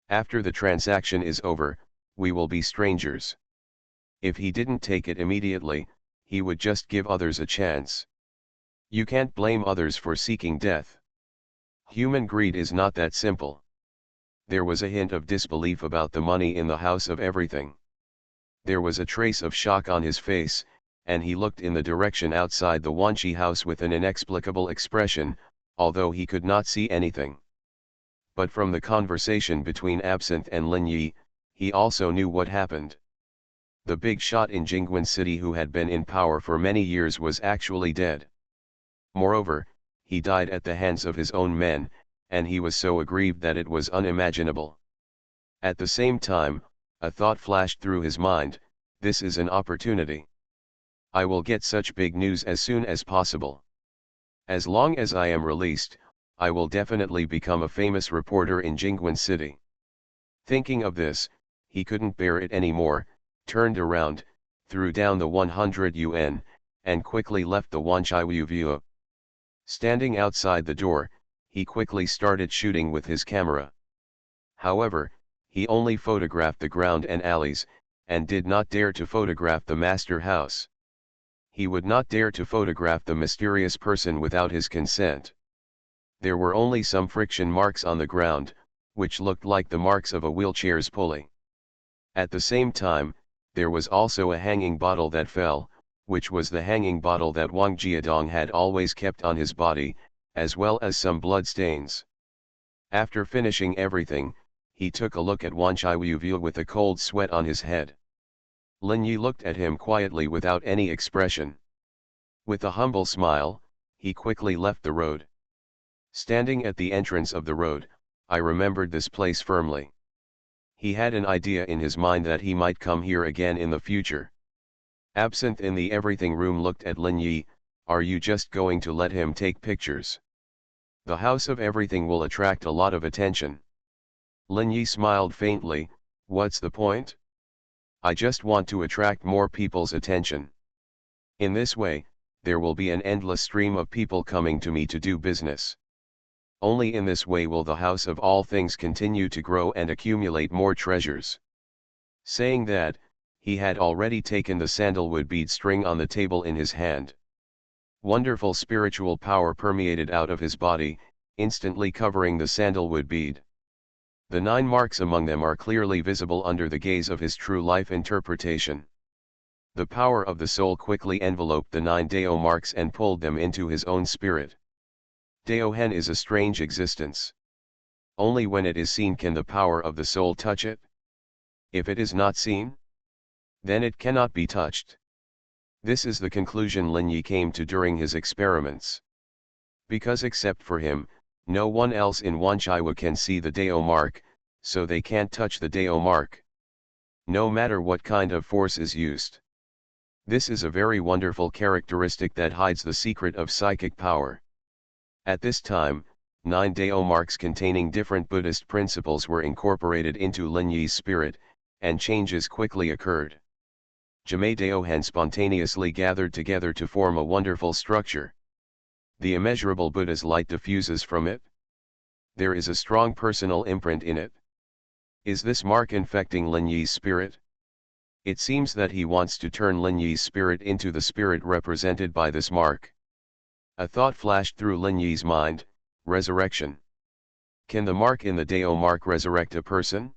After the transaction is over, we will be strangers. If he didn't take it immediately, he would just give others a chance. You can't blame others for seeking death. Human greed is not that simple. There was a hint of disbelief about the money in the house of everything. There was a trace of shock on his face, and he looked in the direction outside the Wanchi house with an inexplicable expression, although he could not see anything. But from the conversation between Absinthe and Lin Yi, he also knew what happened. The big shot in Jingguan City who had been in power for many years was actually dead. Moreover, he died at the hands of his own men, and he was so aggrieved that it was unimaginable. At the same time, a thought flashed through his mind: this is an opportunity. I will get such big news as soon as possible. As long as I am released, I will definitely become a famous reporter in Jingguan City. Thinking of this, he couldn't bear it anymore, turned around, threw down the 100 yuan, and quickly left the Wanchai View. Standing outside the door, he quickly started shooting with his camera. However, he only photographed the ground and alleys, and did not dare to photograph the master house. He would not dare to photograph the mysterious person without his consent. There were only some friction marks on the ground, which looked like the marks of a wheelchair's pulley. At the same time, there was also a hanging bottle that fell, which was the hanging bottle that Wang Jiadong had always kept on his body, as well as some blood stains. After finishing everything, he took a look at Wan Chiuyu with a cold sweat on his head. Lin Yi looked at him quietly without any expression. With a humble smile, he quickly left the road. Standing at the entrance of the road, I remembered this place firmly. He had an idea in his mind that he might come here again in the future. Absinthe in the everything room looked at Lin Yi. Are you just going to let him take pictures? The house of everything will attract a lot of attention. Lin Yi smiled faintly. What's the point? I just want to attract more people's attention. In this way, there will be an endless stream of people coming to me to do business. Only in this way will the house of all things continue to grow and accumulate more treasures. Saying that, he had already taken the sandalwood bead string on the table in his hand. Wonderful spiritual power permeated out of his body, instantly covering the sandalwood bead. The 9 marks among them are clearly visible under the gaze of his true life interpretation. The power of the soul quickly enveloped the 9 Dao marks and pulled them into his own spirit. Daohen is a strange existence. Only when it is seen can the power of the soul touch it. If it is not seen, then it cannot be touched. This is the conclusion Lin Yi came to during his experiments. Because except for him, no one else in Wanchaiwa can see the Dao mark, so they can't touch the Dao mark. No matter what kind of force is used. This is a very wonderful characteristic that hides the secret of psychic power. At this time, 9 Dao marks containing different Buddhist principles were incorporated into Lin Yi's spirit, and changes quickly occurred. Jame Daohan spontaneously gathered together to form a wonderful structure. The immeasurable Buddha's light diffuses from it. There is a strong personal imprint in it. Is this mark infecting Lin Yi's spirit? It seems that he wants to turn Lin Yi's spirit into the spirit represented by this mark. A thought flashed through Lin Yi's mind: resurrection. Can the mark in the Dao mark resurrect a person?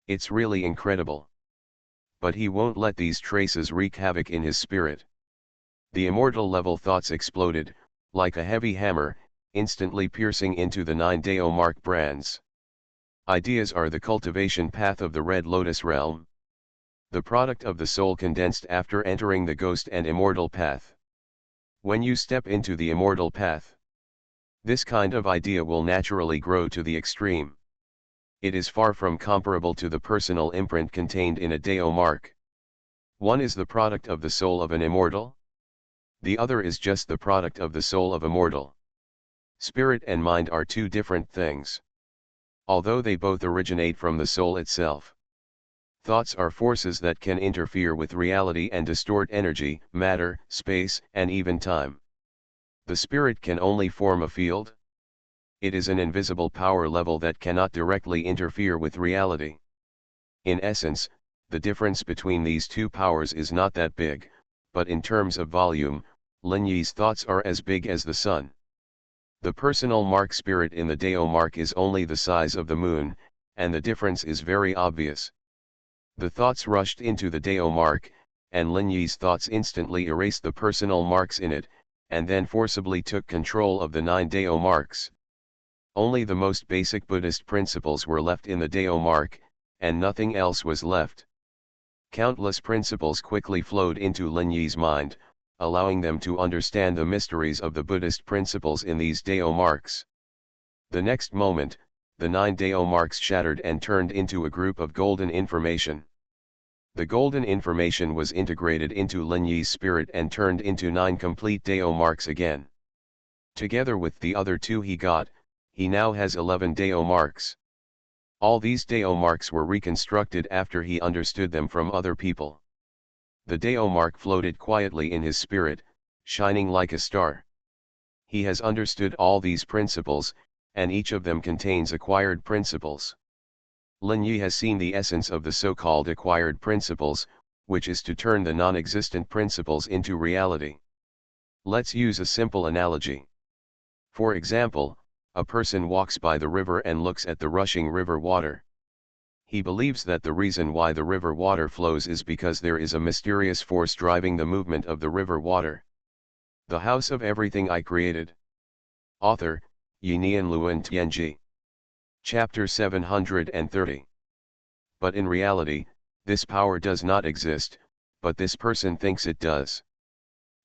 It's really incredible. But he won't let these traces wreak havoc in his spirit. The immortal level thoughts exploded, like a heavy hammer, instantly piercing into the 9 Dao mark brands. Ideas are the cultivation path of the Red Lotus realm. The product of the soul condensed after entering the ghost and immortal path. When you step into the immortal path, this kind of idea will naturally grow to the extreme. It is far from comparable to the personal imprint contained in a Dao mark. One is the product of the soul of an immortal. The other is just the product of the soul of a mortal. Spirit and mind are 2 different things. Although they both originate from the soul itself. Thoughts are forces that can interfere with reality and distort energy, matter, space, and even time. The spirit can only form a field. It is an invisible power level that cannot directly interfere with reality. In essence, the difference between these two powers is not that big, but in terms of volume, Lin Yi's thoughts are as big as the sun. The personal mark spirit in the Dao mark is only the size of the moon, and the difference is very obvious. The thoughts rushed into the Dao mark, and Lin Yi's thoughts instantly erased the personal marks in it, and then forcibly took control of the 9 Dao marks. Only the most basic Buddhist principles were left in the Dao mark, and nothing else was left. Countless principles quickly flowed into Lin Yi's mind, allowing them to understand the mysteries of the Buddhist principles in these Dao marks. The next moment, the 9 Dao marks shattered and turned into a group of golden information. The golden information was integrated into Lin Yi's spirit and turned into 9 complete Dao marks again. Together with the other 2 he got, he now has 11 Dao marks. All these Dao marks were reconstructed after he understood them from other people. The Dao mark floated quietly in his spirit, shining like a star. He has understood all these principles, and each of them contains acquired principles. Lin Yi has seen the essence of the so-called acquired principles, which is to turn the non-existent principles into reality. Let's use a simple analogy. For example, a person walks by the river and looks at the rushing river water. He believes that the reason why the river water flows is because there is a mysterious force driving the movement of the river water. The House of Everything I Created. Author, Yinian Luan Tianji. Chapter 730. But in reality, this power does not exist, but this person thinks it does.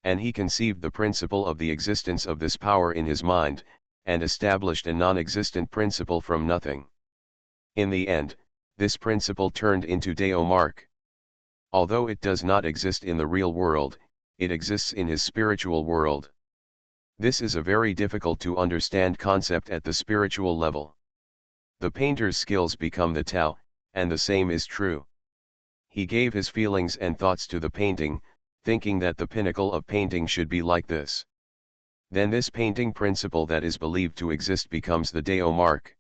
And he conceived the principle of the existence of this power in his mind, and established a non-existent principle from nothing. In the end, this principle turned into Dao mark. Although it does not exist in the real world, it exists in his spiritual world. This is a very difficult to understand concept at the spiritual level. The painter's skills become the Tao, and the same is true. He gave his feelings and thoughts to the painting, thinking that the pinnacle of painting should be like this. Then this painting principle that is believed to exist becomes the Dao mark.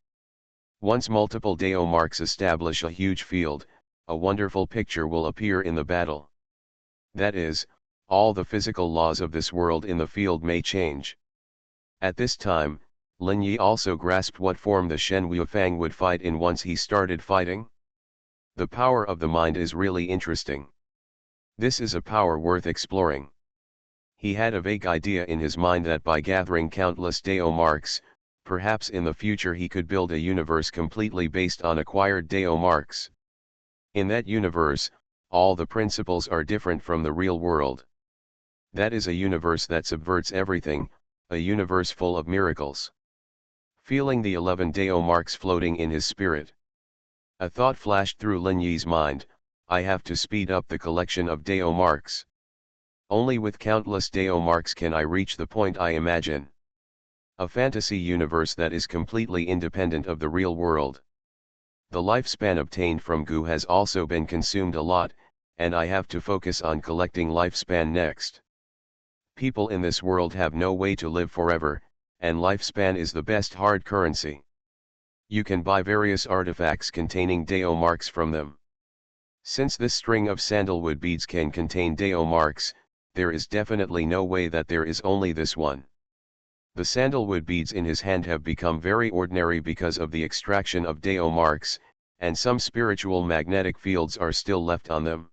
Once multiple Dao marks establish a huge field, a wonderful picture will appear in the battle. That is, all the physical laws of this world in the field may change. At this time, Lin Yi also grasped what form the Shen Wuifang would fight in once he started fighting. The power of the mind is really interesting. This is a power worth exploring. He had a vague idea in his mind that by gathering countless Dao marks, perhaps in the future he could build a universe completely based on acquired Dao marks. In that universe, all the principles are different from the real world. That is a universe that subverts everything, a universe full of miracles. Feeling the 11 Dao marks floating in his spirit, a thought flashed through Lin Yi's mind: I have to speed up the collection of Dao marks. Only with countless Dao marks can I reach the point I imagine. A fantasy universe that is completely independent of the real world. The lifespan obtained from Gu has also been consumed a lot, and I have to focus on collecting lifespan next. People in this world have no way to live forever, and lifespan is the best hard currency. You can buy various artifacts containing Dao marks from them. Since this string of sandalwood beads can contain Dao marks, there is definitely no way that there is only this one. The sandalwood beads in his hand have become very ordinary because of the extraction of Dao marks, and some spiritual magnetic fields are still left on them.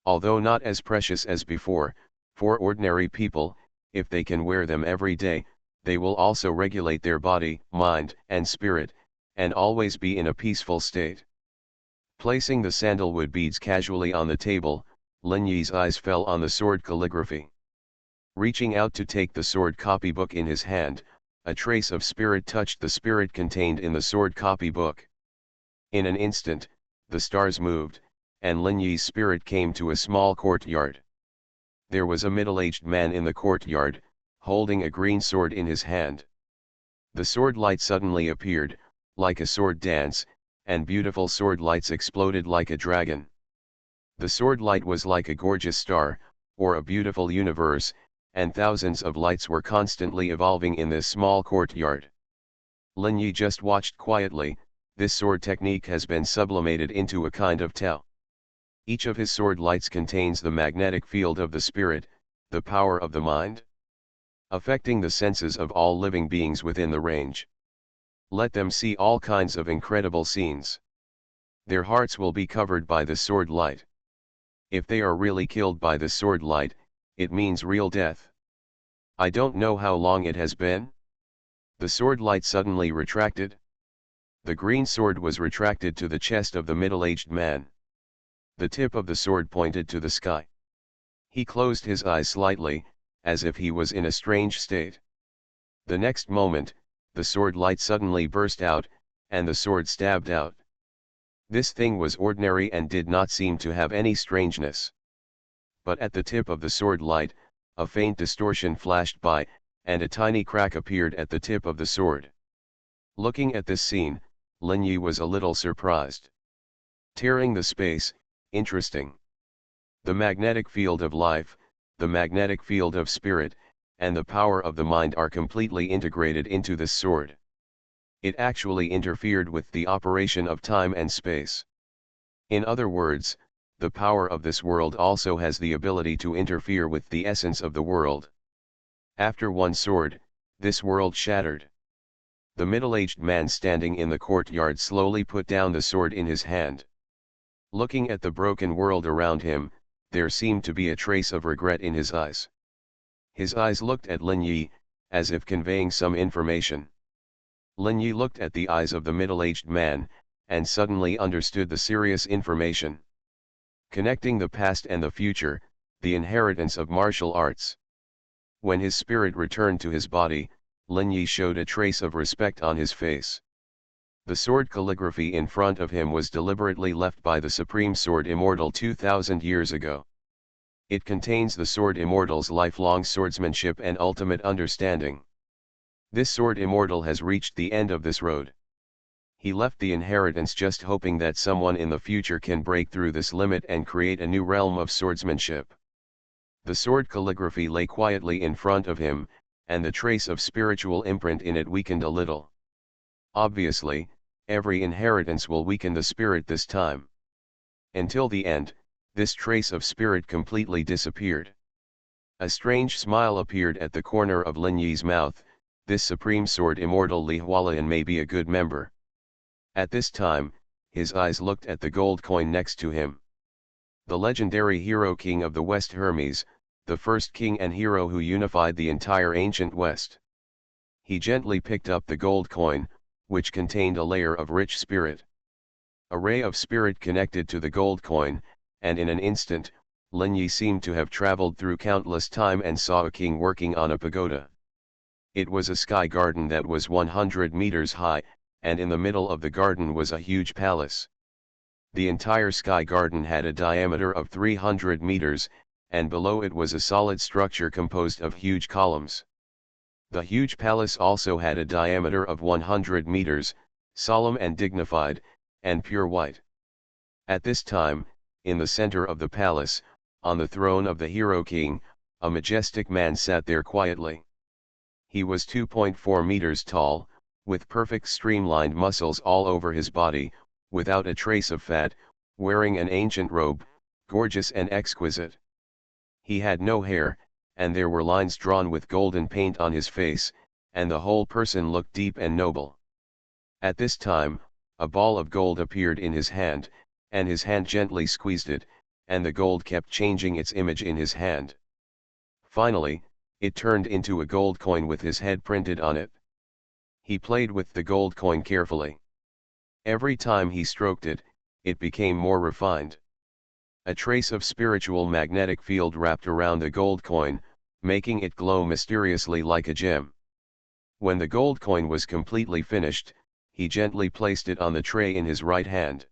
Although not as precious as before, for ordinary people, if they can wear them every day, they will also regulate their body, mind, and spirit, and always be in a peaceful state. Placing the sandalwood beads casually on the table, Lin Yi's eyes fell on the sword calligraphy. Reaching out to take the sword copybook in his hand, a trace of spirit touched the spirit contained in the sword copybook. In an instant, the stars moved, and Lin Yi's spirit came to a small courtyard. There was a middle-aged man in the courtyard, holding a green sword in his hand. The sword light suddenly appeared, like a sword dance, and beautiful sword lights exploded like a dragon. The sword light was like a gorgeous star, or a beautiful universe, and thousands of lights were constantly evolving in this small courtyard. Lin Yi just watched quietly. This sword technique has been sublimated into a kind of Tao. Each of his sword lights contains the magnetic field of the spirit, the power of the mind, affecting the senses of all living beings within the range. Let them see all kinds of incredible scenes. Their hearts will be covered by the sword light. If they are really killed by the sword light, it means real death. I don't know how long it has been. The sword light suddenly retracted. The green sword was retracted to the chest of the middle-aged man. The tip of the sword pointed to the sky. He closed his eyes slightly, as if he was in a strange state. The next moment, the sword light suddenly burst out, and the sword stabbed out. This thing was ordinary and did not seem to have any strangeness. But at the tip of the sword light, a faint distortion flashed by, and a tiny crack appeared at the tip of the sword. Looking at this scene, Lin Yi was a little surprised. Tearing the space, interesting. The magnetic field of life, the magnetic field of spirit, and the power of the mind are completely integrated into this sword. It actually interfered with the operation of time and space. In other words, the power of this world also has the ability to interfere with the essence of the world. After one sword, this world shattered. The middle-aged man standing in the courtyard slowly put down the sword in his hand. Looking at the broken world around him, there seemed to be a trace of regret in his eyes. His eyes looked at Lin Yi, as if conveying some information. Lin Yi looked at the eyes of the middle-aged man, and suddenly understood the serious information. Connecting the past and the future, the inheritance of martial arts. When his spirit returned to his body, Lin Yi showed a trace of respect on his face. The sword calligraphy in front of him was deliberately left by the Supreme Sword Immortal 2000 years ago. It contains the Sword Immortal's lifelong swordsmanship and ultimate understanding. This Sword Immortal has reached the end of this road. He left the inheritance just hoping that someone in the future can break through this limit and create a new realm of swordsmanship. The sword calligraphy lay quietly in front of him, and the trace of spiritual imprint in it weakened a little. Obviously, every inheritance will weaken the spirit this time. Until the end, this trace of spirit completely disappeared. A strange smile appeared at the corner of Lin Yi's mouth. This Supreme Sword Immortal Li Hualian may be a good member. At this time, his eyes looked at the gold coin next to him. The legendary hero king of the West, Hermes, the first king and hero who unified the entire ancient West. He gently picked up the gold coin, which contained a layer of rich spirit. A ray of spirit connected to the gold coin, and in an instant, Lin Yi seemed to have traveled through countless time and saw a king working on a pagoda. It was a sky garden that was 100 meters high, and in the middle of the garden was a huge palace. The entire sky garden had a diameter of 300 meters, and below it was a solid structure composed of huge columns. The huge palace also had a diameter of 100 meters, solemn and dignified, and pure white. At this time, in the center of the palace, on the throne of the hero king, a majestic man sat there quietly. He was 2.4 meters tall, with perfect streamlined muscles all over his body, without a trace of fat, wearing an ancient robe, gorgeous and exquisite. He had no hair, and there were lines drawn with golden paint on his face, and the whole person looked deep and noble. At this time, a ball of gold appeared in his hand, and his hand gently squeezed it, and the gold kept changing its image in his hand. Finally, it turned into a gold coin with his head printed on it. He played with the gold coin carefully. Every time he stroked it, it became more refined. A trace of spiritual magnetic field wrapped around the gold coin, making it glow mysteriously like a gem. When the gold coin was completely finished, he gently placed it on the tray in his right hand.